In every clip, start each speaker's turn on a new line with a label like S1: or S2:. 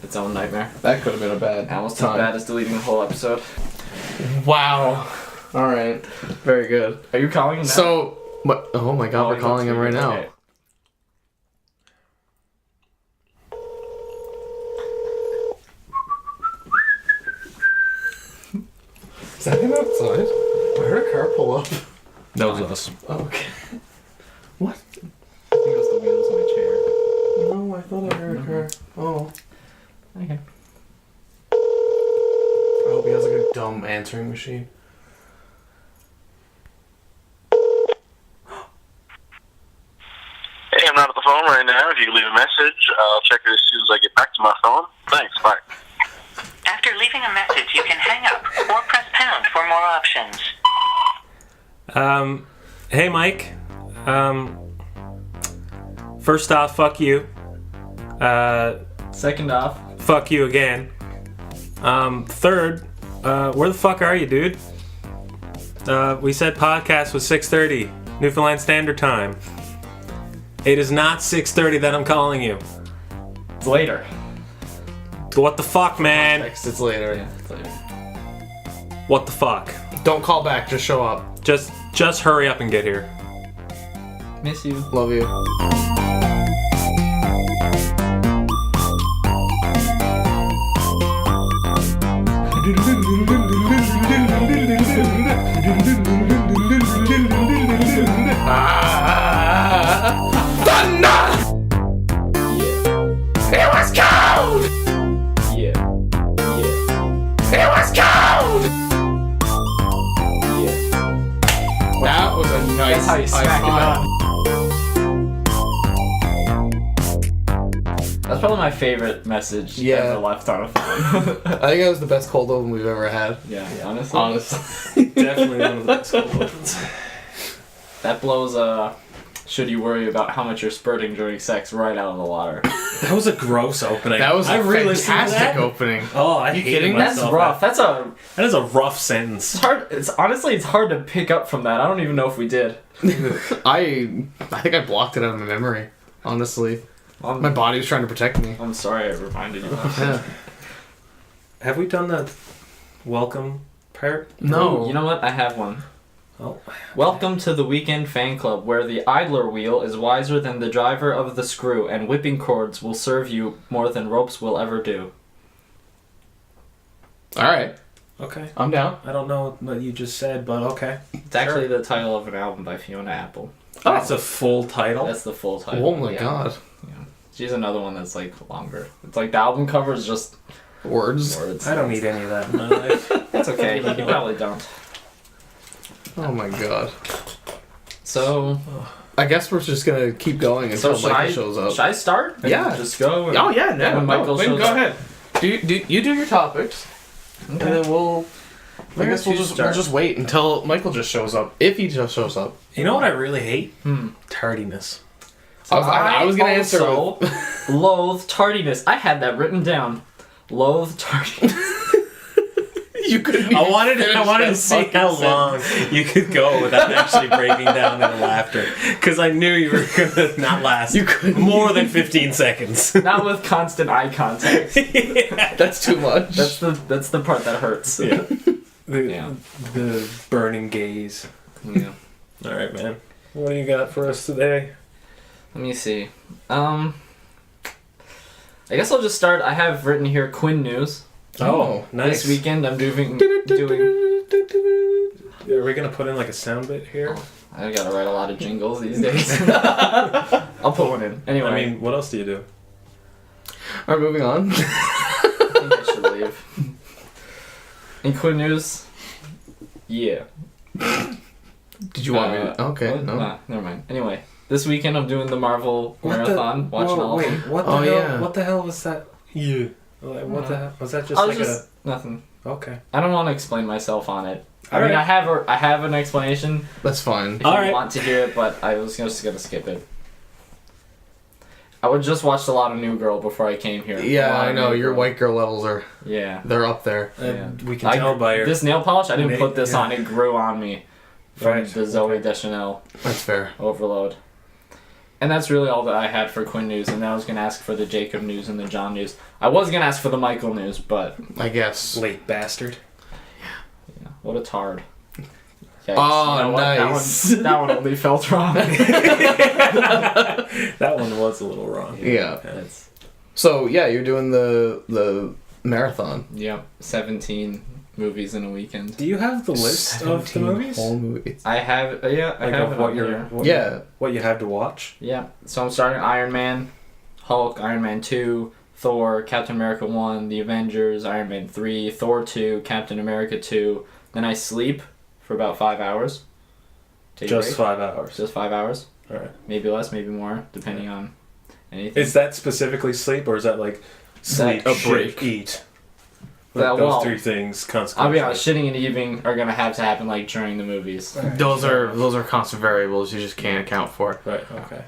S1: its own nightmare.
S2: That could have been a bad
S1: Almost
S2: time.
S1: as bad as deleting the whole episode.
S2: Wow. All right. Very good.
S1: Are you calling him now?
S2: So, what? Oh my God, we're calling him right now.
S1: Okay.
S2: Is that him outside? I heard a car pull up.
S3: That was us.
S2: Oh, okay. What?
S1: I think it was the wheels on my chair.
S2: No, I thought I heard a car. Oh.
S1: Okay.
S2: I hope he has like a dumb answering machine.
S4: Hey, I'm not at the phone right now. If you can leave a message, I'll check it as soon as I get back to my phone. Thanks, bye.
S5: After leaving a message, you can hang up or press pound for more options.
S3: Hey Mike. First off, fuck you.
S1: Second off,
S3: Fuck you again. Third, where the fuck are you, dude? We said podcast was 6:30, Newfoundland Standard Time. It is not 6:30 that I'm calling you.
S1: it's later.
S3: What the fuck, man?
S2: Text, it's later.
S1: Yeah, it's later.
S3: What the fuck?
S2: Don't call back, just show up.
S3: Just hurry up and get here.
S1: Miss you.
S2: Love you. Thunder! It was cold!
S1: Yeah.
S2: It was cold! That was a nice
S1: That's how you smack it
S2: high
S1: up. That's probably my favorite message ever left on a phone.
S2: I think that was the best cold open we've ever had.
S1: Yeah, honestly.
S2: Honestly.
S3: Definitely one of the best cold opens.
S1: That blows, should you worry about how much you're spurting during sex right out of the water.
S3: That was a gross opening.
S2: That was a
S3: fantastic
S2: fantastic opening.
S3: Oh, I hate
S2: kidding?
S1: That's rough. That
S3: is a rough sentence.
S1: It's hard. It's hard to pick up from that. I don't even know if we did.
S2: I think I blocked it out of my memory, honestly. My body was trying to protect me.
S1: I'm sorry I reminded you.
S2: Yeah.
S3: Have we done the welcome part?
S2: No.
S1: You know what? I have one.
S3: Oh.
S1: Welcome to the Weekend Fan Club, where the idler wheel is wiser than the driver of the screw, and whipping cords will serve you more than ropes will ever do.
S2: Alright.
S3: Okay.
S2: I'm down.
S3: I don't know what you just said, but okay.
S1: It's actually the title of an album by Fiona Apple.
S3: That's a full title?
S1: That's the full title.
S2: Oh my
S1: Yeah.
S2: god.
S1: Yeah. She's another one that's like longer. It's like the album cover is just
S2: Words.
S1: words.
S3: I don't need any of that in my life.
S1: That's okay. You probably don't.
S2: Oh my god.
S1: So
S2: I guess we're just gonna keep going until Michael shows up.
S1: Should I start? And
S2: Yeah.
S1: Just go. And,
S2: Oh yeah, no.
S1: When Michael
S2: Quinn,
S1: shows
S2: go
S1: up.
S2: ahead. You do your topics, and then we'll. I guess we'll just wait until Michael just shows up. If he just shows up.
S3: You know what I really hate? Tardiness.
S2: I was gonna answer.
S1: Also loathe tardiness. I had that written down. Loathe tardiness.
S2: You couldn't.
S3: I wanted to see how long you could go without actually breaking down into laughter, because I knew you were gonna not last more than 15 seconds.
S1: Not with constant eye contact.
S2: That's too much.
S1: That's the part that hurts.
S3: Yeah.
S1: Yeah.
S3: The burning gaze.
S1: Yeah.
S3: All right, man. What do you got for us today?
S1: Let me see. I guess I'll just start. I have written here Quinn news.
S3: Oh, nice.
S1: This weekend I'm doing.
S3: Are we gonna put in like a sound bit here?
S1: I gotta write a lot of jingles these days. I'll put one in. Anyway.
S3: I mean, what else do you do?
S2: Alright, moving on.
S1: I think I should leave. In Quinn news, yeah.
S2: Did you want me to? Okay,
S1: what?
S2: no.
S1: Nah, never mind. Anyway, this weekend I'm doing the Marvel marathon, watching all of them.
S3: What the
S2: Oh,
S3: hell?
S2: yeah.
S3: What the hell was that? Yeah. What the hell? Was that just
S1: I
S3: like
S1: was just nothing.
S3: Okay.
S1: I don't want to explain myself on it. I
S3: All
S1: mean,
S3: right.
S1: I have an explanation
S2: That's fine.
S1: if you want to hear it, but I was just gonna skip it. I would just watched a lot of New Girl before I came here.
S2: Yeah, I know. Your white girl levels they're up there.
S1: Yeah.
S3: We can tell by your...
S1: This nail polish, I didn't put this
S3: yeah.
S1: on. It grew on me from
S3: Right.
S1: the Zoe Deschanel
S2: That's fair.
S1: overload. And that's really all that I had for Quinn news, and then I was going to ask for the Jacob news and the John news. I was going to ask for the Michael news, but...
S2: I guess.
S3: Late bastard.
S1: Yeah, what a tard. Yikes.
S2: Oh,
S1: You know what?
S2: nice.
S1: That one only felt wrong.
S3: That one was a little wrong.
S2: Yeah.
S1: That's,
S2: So, yeah, you're doing the marathon.
S1: yep, 17 movies in a weekend.
S3: Do you have the list of the
S2: 17
S3: movies?
S2: whole movies.
S1: I have, yeah, I
S3: Like
S1: have
S3: of
S1: it
S3: what
S1: on
S3: you're,
S1: here.
S3: what you have to watch?
S1: Yeah, so I'm starting Iron Man, Hulk, Iron Man 2, Thor, Captain America 1, The Avengers, Iron Man 3, Thor 2, Captain America 2. Then I sleep for about 5 hours. Take a
S3: Just
S1: break.
S3: 5 hours.
S1: Just 5 hours.
S3: All right.
S1: Maybe less, maybe more, depending on anything.
S3: Is that specifically sleep, or is that like sleep,
S2: a
S3: shit,
S2: break?
S3: eat?
S1: That-
S3: Like those
S1: well,
S3: three things
S1: I'll
S3: consequently.
S1: be honest, shitting and eating are gonna have to happen like during the movies.
S2: Those are constant variables you just can't account for.
S3: Right. Okay.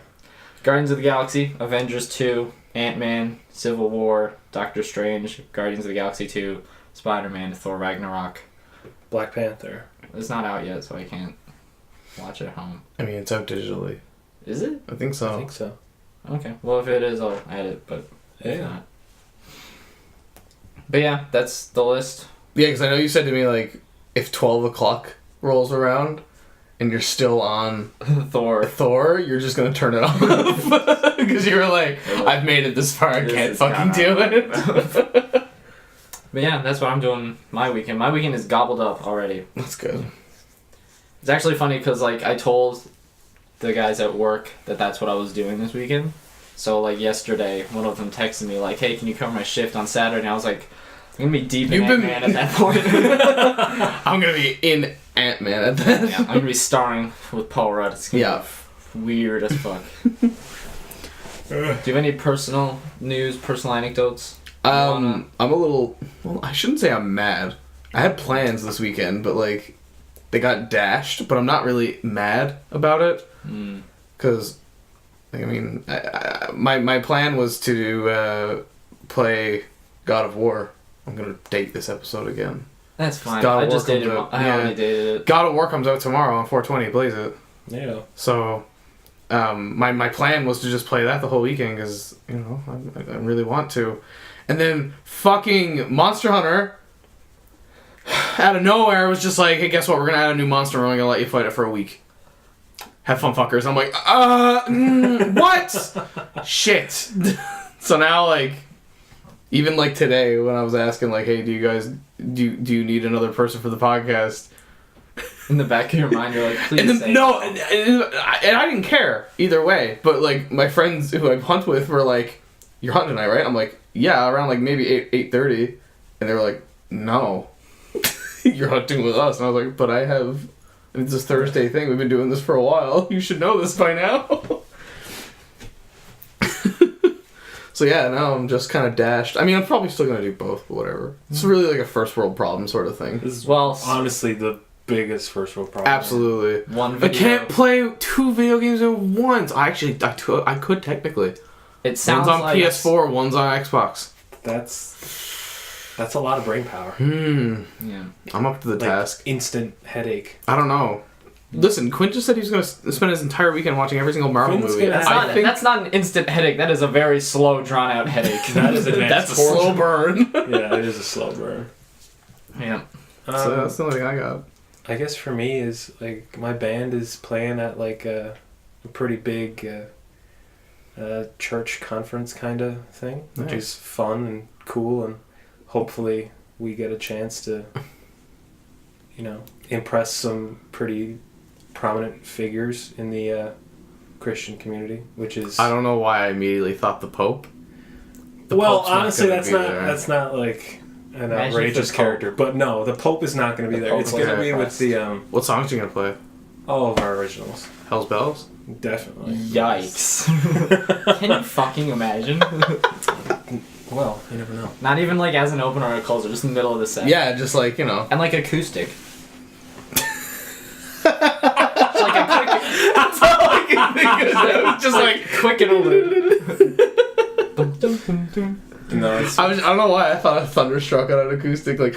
S1: Guardians of the Galaxy, Avengers 2, Ant-Man, Civil War, Doctor Strange, Guardians of the Galaxy 2, Spider-Man, Thor Ragnarok.
S3: Black Panther.
S1: It's not out yet, so I can't watch it at home.
S2: I mean, it's out digitally.
S1: Is it?
S2: I think so.
S3: I think so.
S1: Okay. Well, if it is, I'll add it, but if
S3: Yeah.
S1: not. But yeah, that's the list.
S2: Yeah, because I know you said to me, like, if 12 o'clock rolls around and you're still on
S1: Thor.
S2: Thor, you're just going to turn it off. Because you were like, I've made it this far, I
S1: This
S2: can't
S1: is
S2: fucking
S1: gone.
S2: do it.
S1: But yeah, that's what I'm doing my weekend. My weekend is gobbled up already.
S2: That's good.
S1: It's actually funny because, like, I told the guys at work that that's what I was doing this weekend. So, like, yesterday, one of them texted me, like, hey, can you cover my shift on Saturday? And I was like, I'm going to be deep in
S2: You've been-
S1: Ant-Man at that point.
S2: I'm going to be in Ant-Man at that.
S1: Yeah, I'm going to be starring with Paul Rudd. It's going to be weird as fuck. Do you have any personal news, personal anecdotes?
S2: I'm a little... Well, I shouldn't say I'm mad. I had plans this weekend, but, like, they got dashed. But I'm not really mad about it. Because... I mean, my plan was to play God of War. I'm gonna date this episode again.
S1: That's fine.
S2: God
S1: I
S2: of
S1: just
S2: War
S1: dated
S2: comes
S1: it.
S2: out-
S1: I
S2: yeah.
S1: already dated it.
S2: God of War comes out tomorrow on 420. Plays it.
S3: Yeah.
S2: So, my plan was to just play that the whole weekend because you know I really want to, and then fucking Monster Hunter out of nowhere was just like, hey, guess what? We're gonna add a new monster. We're only gonna let you fight it for a week. Have fun, fuckers. I'm like, what? Shit. So now, like, even like today when I was asking, like, hey, do you guys do you need another person for the podcast?
S1: In the back of your mind, you're like, please
S2: And then,
S1: say
S2: no, and I didn't care either way. But like my friends who I hunt with were like, "You're hunting tonight, right?" I'm like, "Yeah, around like maybe 8:30," and they were like, "No, you're hunting with us." And I was like, "But I have. It's this Thursday thing. We've been doing this for a while. You should know this by now." So yeah, now I'm just kind of dashed. I mean, I'm probably still gonna do both, but whatever. It's really like a first world problem sort of thing.
S3: This is
S1: Well,
S3: honestly the biggest first world problem.
S2: Absolutely.
S1: one
S2: I
S1: video.
S2: can't play 2 video games at once. I could technically.
S1: It sounds
S2: One's on
S1: like
S2: PS4, one's on Xbox.
S3: That's a lot of brain power.
S1: Yeah.
S2: I'm up to the
S3: Like,
S2: task.
S3: instant headache.
S2: I don't know. Listen, Quinn just said he was going to spend his entire weekend watching every single Marvel
S3: Quinn's
S2: movie.
S3: gonna
S1: That's
S3: have-
S1: not, that's not an instant headache. That is a very slow, drawn out headache.
S3: That is advanced
S2: That's a slow burn.
S3: Yeah, it is a slow burn.
S1: Yeah.
S2: So that's the only thing I got.
S3: I guess for me is like my band is playing at like a pretty big church conference kind of thing, which
S2: Nice.
S3: is fun and cool, and hopefully we get a chance to, you know, impress some pretty prominent figures in the Christian community, which is
S2: I don't know why I immediately thought the Pope. The
S3: well,
S2: Pope's not
S3: honestly,
S2: gonna
S3: that's
S2: be
S3: not
S2: there.
S3: that's not like an
S1: Imagine if
S3: outrageous
S1: the Pope-
S3: character, but no, the Pope is not going to be
S1: The
S3: there.
S1: Pope
S3: It's
S1: was
S3: going to
S1: there
S3: be with
S1: first.
S3: the
S2: What songs are you gonna play?
S3: all of our originals,
S2: Hell's Bells?
S3: definitely.
S1: Yikes. Can you fucking imagine?
S3: Well, you never know.
S1: Not even like as an opener or a closer, just in the middle of the set.
S2: Yeah, just like, you know.
S1: And like acoustic. Just like a quick,
S2: That's all I can think of. Just like
S1: quick and over.
S3: No, it's
S2: I don't know why I thought of Thunderstruck on an acoustic, like.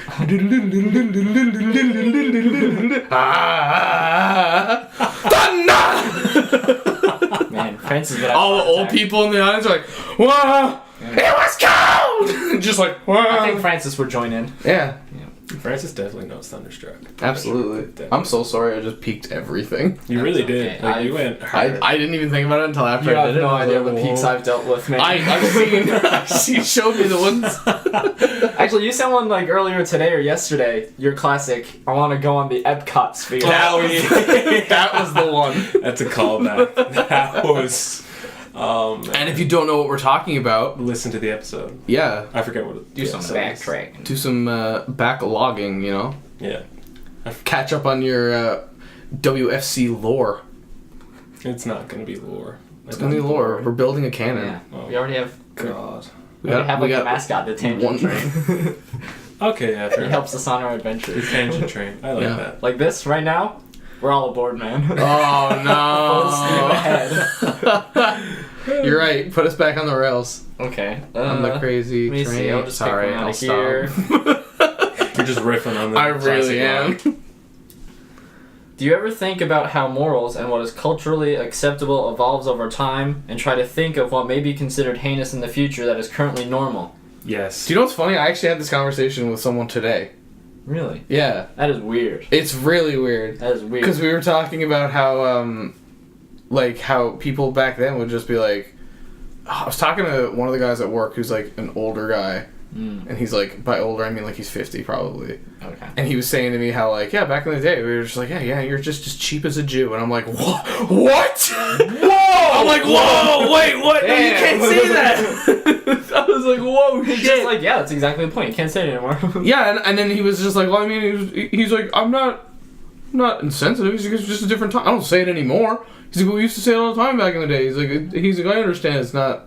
S2: Thunder!
S1: Man, Francis would have
S2: All the
S1: a heart
S2: old
S1: attack.
S2: people in the audience are like, whoa, it was cold! Just like, whoa.
S1: I think Francis would join in.
S2: Yeah,
S3: Francis definitely knows Thunderstruck.
S2: absolutely.
S3: Definitely.
S2: I'm so sorry I just peaked everything.
S3: You really
S1: okay.
S3: did. Like, you went hard.
S2: I didn't even think about it until after
S1: You
S2: I
S1: have
S2: did it.
S1: no
S2: I was
S1: idea
S2: like,
S1: the peaks
S2: whoa.
S1: I've dealt with, man.
S2: I've seen, showed me the ones.
S1: Actually, you sent one like earlier today or yesterday. Your classic. I want to go on the Epcot sphere.
S2: That was the one.
S3: That's a callback. That was.
S2: And if you don't know what we're talking about,
S3: Listen to the episode.
S2: yeah,
S3: I forget what it
S1: Do some
S3: episode is.
S1: backtracking.
S2: do some backlogging, you know?
S3: Yeah.
S2: Catch up on your WFC lore.
S3: It's not going to be lore.
S2: It's gonna be lore. We're building a canon.
S1: Yeah.
S3: Oh.
S1: We already have.
S3: God.
S1: We already have like a mascot, the Tangent
S2: one-
S1: Train.
S3: Okay, yeah, fair
S1: It helps us on our adventures.
S3: Tangent train. I like
S2: Yeah.
S3: that.
S1: Like this right now, we're all aboard, man.
S2: Oh
S1: Full steam ahead.
S2: no! You're right. Put us back on the rails.
S1: Okay.
S2: On the crazy
S1: Let me
S2: train.
S1: see. I'll just
S2: Sorry,
S1: pick one out
S2: I'll
S1: of
S2: stop.
S1: here.
S3: You're just riffing on the
S2: I really
S3: classic
S2: am.
S3: line.
S1: Do you ever think about how morals and what is culturally acceptable evolves over time, and try to think of what may be considered heinous in the future that is currently normal?
S3: Yes.
S2: Do you know what's funny? I actually had this conversation with someone today.
S1: Really?
S2: Yeah.
S1: That is weird.
S2: It's really weird.
S1: That is weird.
S2: Because we were talking about how, how people back then would just be like... I was talking to one of the guys at work who's, like, an older guy. And he's, like, by older, I mean, like, he's 50, probably.
S1: Okay.
S2: And he was saying to me how, like, yeah, back in the day, we were just like, yeah, you're just as cheap as a Jew. And I'm like, what? What? Whoa! I'm like, whoa, wait, what? No, you can't say that! I was like, whoa,
S1: It's
S2: shit.
S1: just like, yeah, that's exactly the point. You can't say it anymore.
S2: Yeah, and then he was just like, well, I mean, he's like, I'm not insensitive. He's like, it's just a different time. I don't say it anymore. He's like, well, we used to say it all the time back in the day. He's like, I understand it's not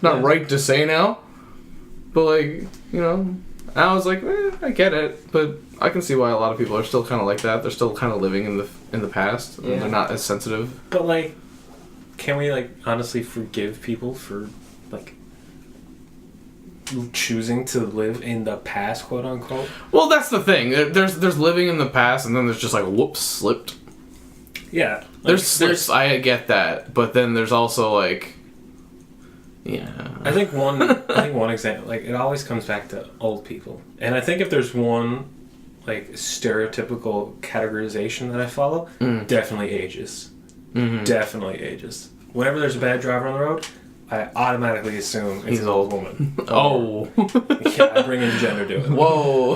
S2: right to say now, but like, you know, and I was like, I get it, but I can see why a lot of people are still kind of like that. They're still kind of living in the past.
S1: Yeah.
S2: And they're not as sensitive.
S3: But, like, can we, like, honestly forgive people for, like, choosing to live in the past, quote unquote?
S2: Well, that's the thing. There's living in the past, and then there's just like, whoops, slipped.
S3: Yeah. Like,
S2: There's I get that, but then there's also like, yeah.
S3: I think one example, like, it always comes back to old people. And I think if there's one, like, stereotypical categorization that I follow, definitely ages.
S2: Mm-hmm.
S3: Definitely ages. Whenever there's a bad driver on the road, I automatically assume it's
S2: He's
S3: an old woman.
S2: Oh.
S3: Yeah, I bring in gender to it.
S2: Whoa.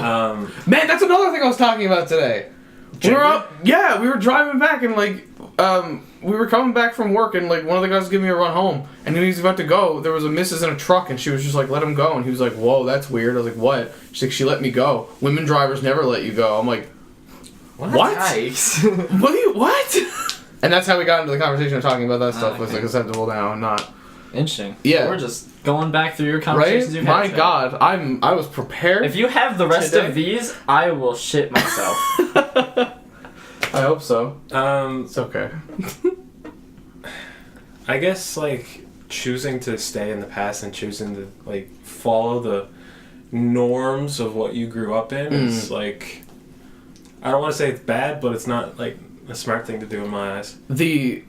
S2: Man, that's another thing I was talking about today. We were driving back and like, we were coming back from work and like one of the guys was giving me a run home and when he was about to go, there was a missus in a truck and she was just like, let him go, and he was like, whoa, that's weird. I was like, what? She's like, she let me go. Women drivers never let you go. I'm like, what?
S1: Yikes.
S2: What? And that's how we got into the conversation of talking about that stuff. Was
S1: okay.
S2: like acceptable now and not.
S1: Interesting.
S2: Yeah.
S1: We're just going back through your
S2: Right?
S1: conversations you've had
S2: My
S1: today.
S2: God, I was prepared.
S1: If you have the rest
S2: Today?
S1: of these, I will shit myself.
S2: I hope so. It's okay.
S3: I guess, like, choosing to stay in the past and choosing to, like, follow the norms of what you grew up in is, like, I don't want to say it's bad, but it's not, like, a smart thing to do in my eyes.
S2: The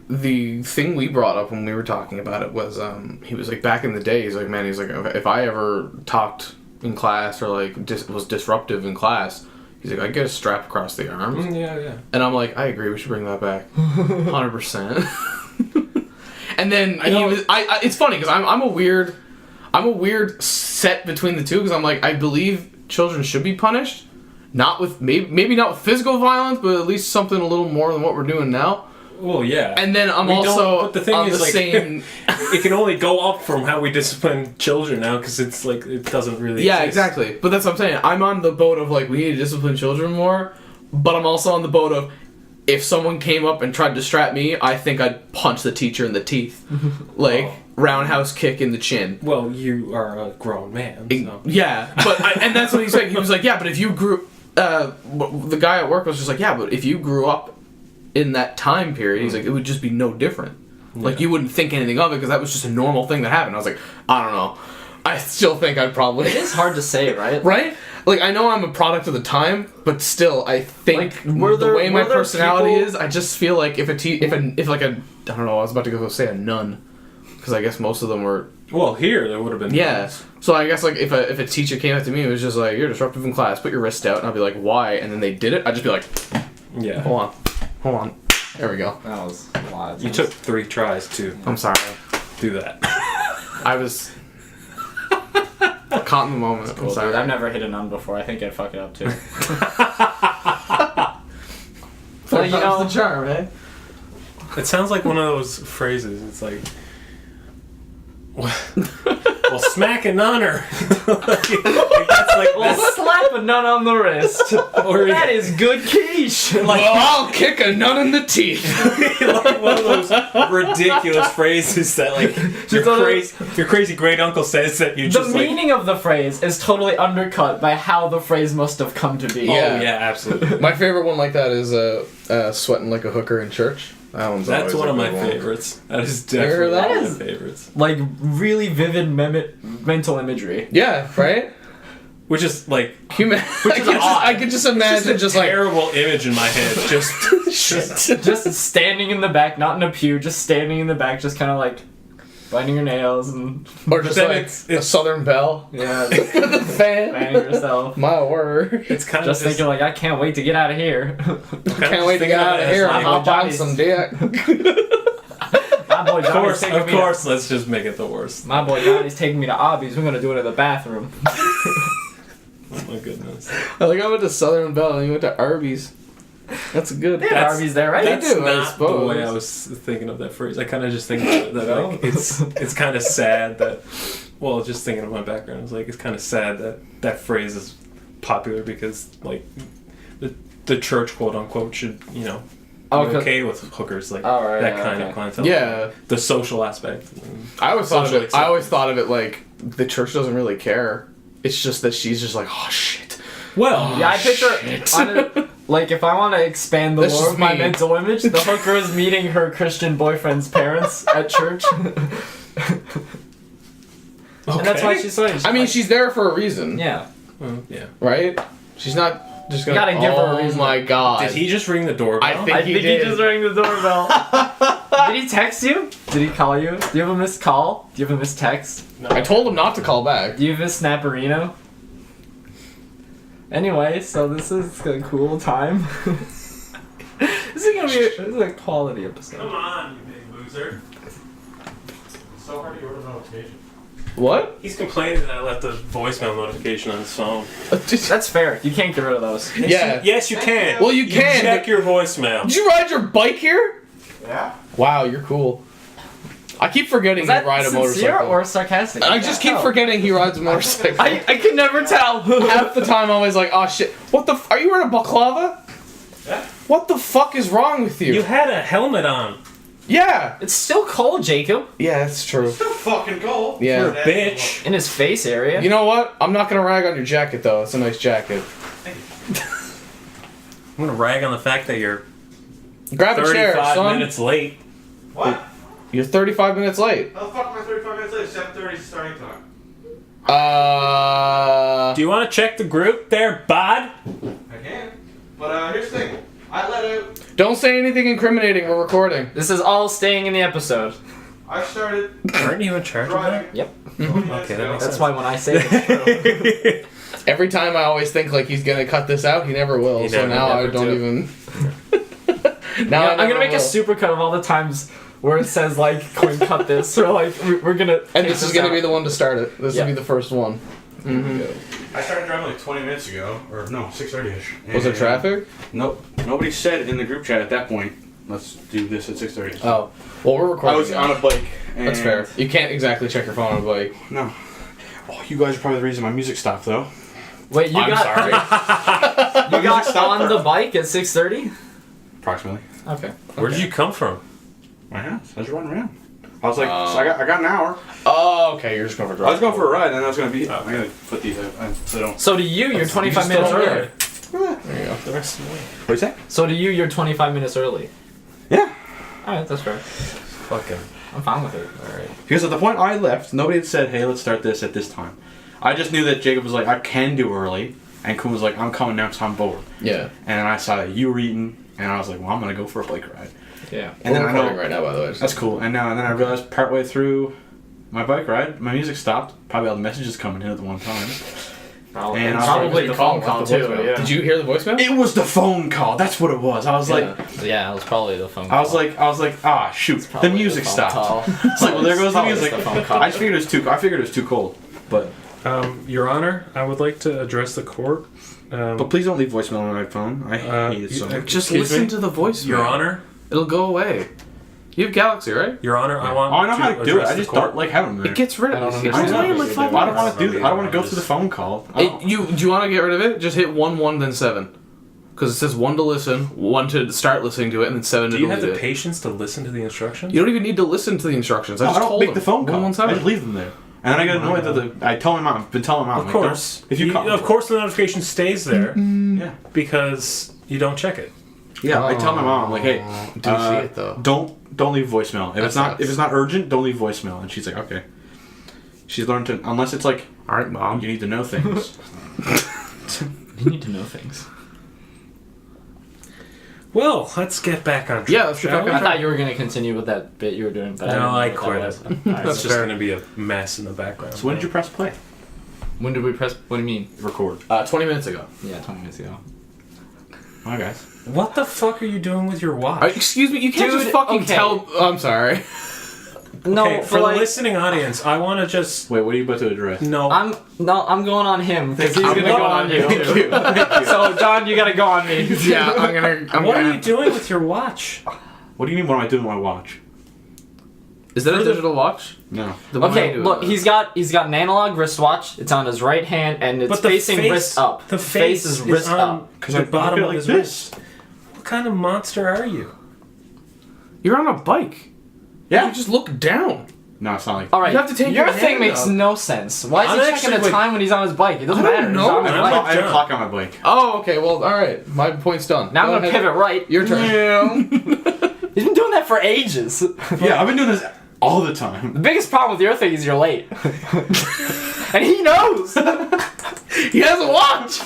S2: thing we brought up when we were talking about it was he was like, back in the day, he's like, man, he's like, if I ever talked in class or like was disruptive in class, he's like, I'd get a strap across the arms.
S3: Yeah.
S2: And I'm like, I agree, we should bring that back 100%. And then it's funny because I'm a weird set between the two, because I'm like, I believe children should be punished. Not with maybe not with physical violence, but at least something a little more than what we're doing now.
S3: Well, yeah.
S2: And then I'm
S3: We don't-
S2: also
S3: but the thing
S2: on
S3: is,
S2: the
S3: like,
S2: same.
S3: it can only go up from how we discipline children now, because it's like it doesn't really.
S2: Yeah,
S3: exist.
S2: exactly. But that's what I'm saying. I'm on the boat of like, we need to discipline children more, but I'm also on the boat of, if someone came up and tried to distract me, I think I'd punch the teacher in the teeth, like roundhouse kick in the chin.
S3: Well, you are a grown man. So.
S2: Yeah, but and that's what he's saying. He was like, yeah, but if you grew, the guy at work was just like, yeah, but if you grew up in that time period, he's like, it would just be no different. Like, you wouldn't think anything of it because that was just a normal thing that happened. I was like, I don't know. I still think I'd probably.
S1: It is hard to say, right?
S2: Right? like I know I'm a product of the time, but still I think
S1: Like, were
S2: the
S1: there-
S2: way my
S1: were there
S2: personality
S1: people-
S2: is, I just feel like if like a I don't know, I was about to go say a nun, because I guess most of them were
S3: Well, here there would have been.
S2: yeah. So I guess like if a teacher came up to me and was just like, "You're disruptive in class, put your wrist out," and I'd be like, "Why?" And then they did it, I'd just be like,
S3: Yeah.
S2: hold on, there we go.
S1: That was a lot.
S3: You took 3 tries to
S2: I'm sorry,
S3: do that.
S2: I was caught in the moment. I'm
S1: Cool,
S2: sorry.
S1: dude. I've never hit a nun before. I think I'd fuck it up too.
S2: Well,
S1: you know-
S2: the charm, eh?
S3: It sounds like one of those phrases. It's like, well, smack a nunner. like, that's like
S1: Well,
S3: this.
S1: slap a nun on the wrist.
S3: Or
S1: That is good quiche.
S3: like,
S2: Well, I'll kick a nun in the teeth.
S3: like one of those ridiculous phrases that like your crazy great uncle says that you
S1: The
S3: just like.
S1: meaning of the phrase is totally undercut by how the phrase must have come to be.
S3: Oh
S2: Yeah.
S3: yeah, absolutely.
S2: My favorite one like that is sweating like a hooker in church. That one's
S3: That's
S2: always
S3: one
S2: a
S3: of my
S2: good one.
S3: favorites. That is
S2: heard
S3: definitely
S2: that?
S3: one of my favorites.
S1: Like really vivid mental imagery.
S2: Yeah, right?
S3: Which is like
S2: Human. I could just imagine just like
S3: terrible image in my head. Just
S2: shit.
S1: Just standing in the back, not in a pew, just standing in the back, just kind of like biting your nails and
S2: Or just
S3: then
S2: like a Southern Belle.
S1: yeah,
S2: The fan.
S1: banging yourself.
S2: My word.
S3: it's kind
S1: Just
S3: of
S1: thinking like, I can't wait to get out of here.
S2: Can't wait to get out of here and hop on
S1: Johnny's-
S2: some dick.
S1: My boy
S3: Of
S1: Johnny's taking me.
S3: course. Let's just make it the worst.
S1: My boy Johnny's taking me to Obby's. We're gonna do it in the bathroom.
S3: Oh my goodness.
S2: I went to Southern Belle and you went to Arby's. That's good.
S1: They have Arby's there, right?
S3: That's
S2: do, I
S3: not the
S2: suppose.
S3: way I was thinking of that phrase. I kind of just think that like, it's kind of sad that. Well, just thinking of my background, it's like it's kind of sad that that phrase is popular because like the church quote unquote should be okay with hookers like
S1: Oh, right,
S3: that
S1: yeah,
S3: kind
S1: okay.
S3: of clientele.
S2: Yeah.
S3: The social aspect.
S2: I always thought of
S3: Social
S2: it. I always thought of it like the church doesn't really care. It's just that she's just like, oh shit.
S3: Well,
S1: Yeah, I picture like if I want to expand the
S2: That's
S1: lore
S2: just
S1: of my
S2: me.
S1: mental image, the hooker is meeting her Christian boyfriend's parents at church, and that's why she's saying.
S2: I mean, she's there for a reason,
S1: yeah.
S3: yeah.
S2: right? She's not just gonna.
S1: Gotta give her a
S2: oh
S1: reason.
S2: my god!
S3: Did he just ring the doorbell?
S2: I think
S1: I
S2: he
S1: think
S2: did.
S1: he just rang the doorbell. Did he text you? Did he call you? Do you have a missed call? Do you have a missed text?
S2: I told him not to call back.
S1: Do you have a snapperino? Anyway, so this is a cool time. This is gonna be a quality episode.
S3: Come on, you big loser. So hard to order notification.
S2: What?
S3: He's complaining that I left a voicemail notification on his phone.
S1: That's fair. You can't get rid of those.
S2: Yeah.
S3: Yes, you can.
S2: Well, you can,
S3: Check
S2: but-
S3: your voicemail.
S2: Did you ride your bike here?
S6: Yeah?
S2: Wow, you're cool. I keep forgetting
S1: Is
S2: you
S1: that
S2: ride a
S1: sincere
S2: motorcycle.
S1: or sarcastic?
S2: I just keep forgetting he rides a motorcycle.
S1: I can never tell.
S2: Half the time I'm always like, oh shit, what the are you wearing a balaclava?
S3: Yeah.
S2: What the fuck is wrong with you?
S3: You had a helmet on.
S2: Yeah.
S1: It's still cold, Jacob.
S2: Yeah, that's true.
S6: Still fucking cold.
S2: Yeah.
S3: You're a bitch.
S1: In his face area.
S2: You know what? I'm not gonna rag on your jacket though. It's a nice jacket.
S3: I'm gonna rag on the fact that you're
S2: Grab a chair,
S3: 35
S2: son.
S3: minutes late.
S6: What?
S2: You're 35 minutes late.
S6: How the fuck am I 35 minutes late? 7:30 is starting time.
S3: Do you want to check the group there, bud?
S6: I can. But here's the thing. I let out.
S2: Don't say anything incriminating. We're recording.
S1: This is all staying in the episode.
S6: I started
S3: Aren't you in charge of that?
S6: driving.
S1: Yep.
S6: 20 minutes
S3: Okay, that
S6: ago.
S3: makes
S1: That's
S3: sense.
S1: why when I say this,
S2: Every time I always think like he's gonna cut this out, he never will.
S3: He
S2: So
S3: never-
S2: now I
S1: never
S2: don't
S1: do.
S2: even. now
S1: I'm gonna make a super cut of all the times where it says like Quinn cut this or like we're gonna.
S2: And
S1: take
S2: this is gonna
S1: out.
S2: be the one to start it. This
S1: Yeah.
S2: will be the first one.
S6: I started driving like 20 minutes ago, or no, 6:30ish.
S2: Was there traffic?
S6: Nope. Nobody said in the group chat at that point, let's do this at 6:30.
S2: Oh, well we're recording.
S6: I was on a bike. And
S2: That's fair. You can't exactly check your phone on a bike.
S6: No. Oh, you guys are probably the reason my music stopped though.
S1: Wait, you
S2: I'm
S1: got
S2: sorry.
S1: you got on the bike at 6:30?
S6: Approximately.
S1: Okay.
S3: Where did you come from?
S6: My house. I was running around. I was like,
S2: Oh.
S6: so I got an hour.
S2: Oh, okay. You're just going for a drive.
S6: I was going for a ride, and I was gonna be. I'm gonna put these out so they don't.
S1: So to you, you're 25 minutes
S2: throw 'em
S1: early.
S2: there. There you go.
S3: The rest of the way.
S6: What do you say?
S1: So to you, you're 25 minutes early.
S6: Yeah.
S1: All right, that's fair.
S3: Fucking.
S1: I'm fine with it. All right.
S6: Because at the point I left, nobody had said, "Hey, let's start this at this time." I just knew that Jacob was like, "I can do early," And Quinn was like, I'm coming now because I'm bored.
S2: Yeah.
S6: And then I saw that you were eating, and I was like, well, I'm going to go for a bike ride.
S1: Yeah.
S6: And then
S2: We're
S6: I know,
S2: recording right now, by the way.
S6: that's cool. And then I realized partway through my bike ride, my music stopped. Probably all the messages coming in at the one time.
S1: Probably,
S6: And I was
S1: probably
S6: like,
S1: the phone call too. Yeah.
S2: Did you hear the voicemail?
S6: It was the phone call. That's what it was. I was like,
S1: Yeah, it was probably the phone call.
S6: I was like, ah, shoot, the
S1: Probably
S6: music
S1: phone
S6: stopped.
S1: call.
S6: It's like, well, there goes the
S1: Probably
S6: music.
S1: the phone call.
S6: I just figured it was too cold. But
S3: Your Honor, I would like to address the court.
S6: please don't leave voicemail on my phone. I hate it so much.
S2: Just
S3: Excuse
S2: listen
S3: me?
S2: to the voicemail.
S3: Your Honor,
S2: It'll go away. You have Galaxy, right?
S3: Your Honor, I want.
S6: Oh, I know how to do it.
S3: address
S6: I
S3: the
S6: just
S3: court.
S6: don't like having them there.
S2: It gets rid
S1: I don't
S2: of it.
S1: understand.
S2: It's only in like 5
S6: I don't
S2: minutes.
S6: want to do. I don't want to go through the phone call. I don't-
S2: Do you want to get rid of it? Just hit 1 then 7. Because it says 1 to listen, 1 to start listening to it, and then 7 to
S3: Do you have
S2: delete
S3: the
S2: it.
S3: patience to listen to the instructions?
S2: You don't even need to listen to the instructions. I
S6: I
S2: just
S6: don't
S2: told
S6: make
S2: them.
S6: the phone call. I
S2: 117.
S6: just leave them there. And then I get annoyed that I tell my mom. I've been telling my mom.
S3: Of course.
S6: Like, if you call,
S3: of course, the notification stays there
S6: yeah,
S3: because you don't check it.
S6: yeah. I tell my mom, I'm like, hey,
S2: Do you see it though?
S6: don't leave voicemail. If it's
S2: That
S6: not
S2: sucks.
S6: urgent, don't leave voicemail. And she's like, okay. She's learned to, unless it's like,
S2: All right, Mom.
S6: you need to know things.
S1: You need to know things.
S3: Well, let's get back on track.
S2: Yeah, let's get
S3: shall
S2: back
S3: we?
S2: on
S1: I thought you were gonna continue with that bit you were doing, but
S3: No, I
S1: I didn't know what
S3: quit
S1: that
S3: it.
S1: was. Alright,
S3: It's
S1: so
S3: just going to be a mess in the background.
S6: So when did you press play?
S1: when did we press? What do you mean?
S6: Record.
S2: 20 minutes ago.
S1: Yeah, 20 minutes ago.
S6: Hi guys.
S3: What the fuck are you doing with your watch?
S2: Excuse me, you can't
S1: Dude,
S2: just fucking
S1: okay.
S2: tell. I'm sorry.
S1: No,
S3: Okay, for
S1: but like,
S3: the listening audience, I want to just
S6: Wait, what are you about to address?
S3: no.
S1: I'm going on him because he's
S6: I'm
S1: gonna
S6: going
S1: go on
S6: on
S1: you.
S6: you.
S1: too. So John, you gotta go on me.
S2: Yeah, I'm gonna.
S3: What are you doing with your watch?
S6: What do you mean? What am I doing with my watch?
S2: Is that a
S3: For the-
S2: digital watch?
S6: No.
S2: Then what am I
S1: Okay,
S2: doing
S1: look,
S2: with it?
S1: he's got an analog wristwatch. It's on his right hand and it's
S3: But the
S1: facing
S3: face,
S1: wrist up.
S3: The face
S1: is
S3: is
S1: wrist
S3: on
S1: up.
S6: Because
S3: the
S6: I
S3: bottom
S6: look
S3: of
S6: at it
S3: his
S6: like
S3: wrist. What kind of monster are you?
S2: You're on a bike.
S6: Yeah.
S2: You just look down.
S6: No, it's not like.
S1: All right,
S2: You have to take
S1: your
S2: your
S1: thing
S2: hand
S1: makes
S2: up.
S1: no sense. Why is
S3: I'm
S1: he checking
S3: actually
S1: the
S3: with-
S1: time when he's on his bike? It doesn't
S2: I don't
S1: matter. He's
S2: know.
S1: on his
S3: I'm
S1: bike.
S3: like-
S6: I have a
S3: John.
S6: clock on my bike.
S2: Oh, okay. Well, all right. My point's done.
S1: Now
S2: Go
S1: I'm gonna
S2: ahead.
S1: pivot right.
S2: Your turn.
S1: He's been doing that for ages.
S6: Yeah, I've been doing this all the time.
S1: The biggest problem with your thing is you're late. And he knows.
S2: He has a watch.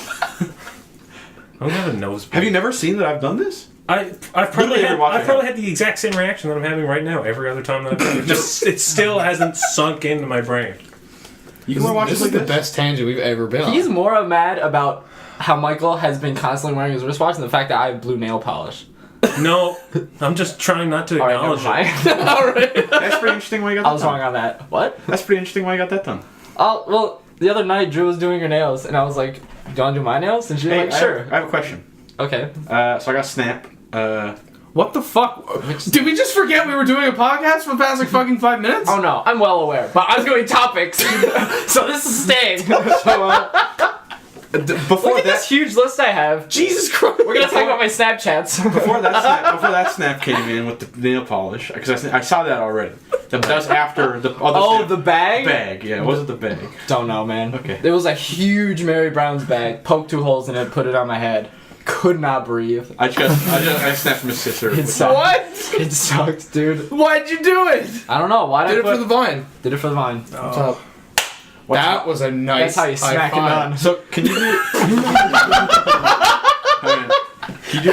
S3: I don't have a nose.
S6: Have you never seen that I've done this?
S3: I've
S6: Literally every watch I
S3: probably
S6: have.
S3: had the exact same reaction that I'm having right now. Every other time that I've done it, just it still hasn't sunk into my brain.
S6: You can wear watches like this?
S2: best tangent we've ever been on.
S1: He's more mad about how Michael has been constantly wearing his wristwatch than the fact that I have blue nail polish.
S3: No, I'm just trying not to
S1: All right, never
S3: acknowledge it.
S1: mind.
S2: all right.
S6: That's pretty interesting why you got that
S1: I was wrong
S6: done.
S1: on that. What?
S6: That's pretty interesting why you got that done.
S1: Oh, well, the other night Drew was doing her nails, and I was like, "Do you want to do my nails?" And she's
S6: Hey,
S1: like, "Sure."
S6: I have a question.
S1: Okay.
S6: So I got Snap.
S2: What the fuck? Did we just forget we were doing a podcast for the past like fucking 5 minutes?
S1: Oh no, I'm well aware, but I was going topics, so this is staying.
S6: Before
S1: Look at
S6: that,
S1: this huge list I have.
S2: Jesus Christ.
S1: We're gonna talk about my Snapchats.
S6: before that snap came in with the nail polish, because I saw that already. That was after the other
S1: Oh,
S6: snap.
S1: the bag?
S6: Bag. Yeah, it wasn't the bag.
S1: Don't know, man.
S6: Okay.
S1: It was a huge Mary Brown's bag. Poked 2 holes in it, put it on my head. Could not breathe.
S6: I snapped from his sister.
S1: It sucked.
S2: What?
S1: It sucked, dude.
S2: Why'd you do it?
S1: I don't know. Why did
S2: Did
S1: I
S2: it for the vine.
S1: Did it for the vine.
S2: What's up? That was a nice.
S1: That's how you smack it
S2: high five.
S1: on.
S6: So can you do? Can you do?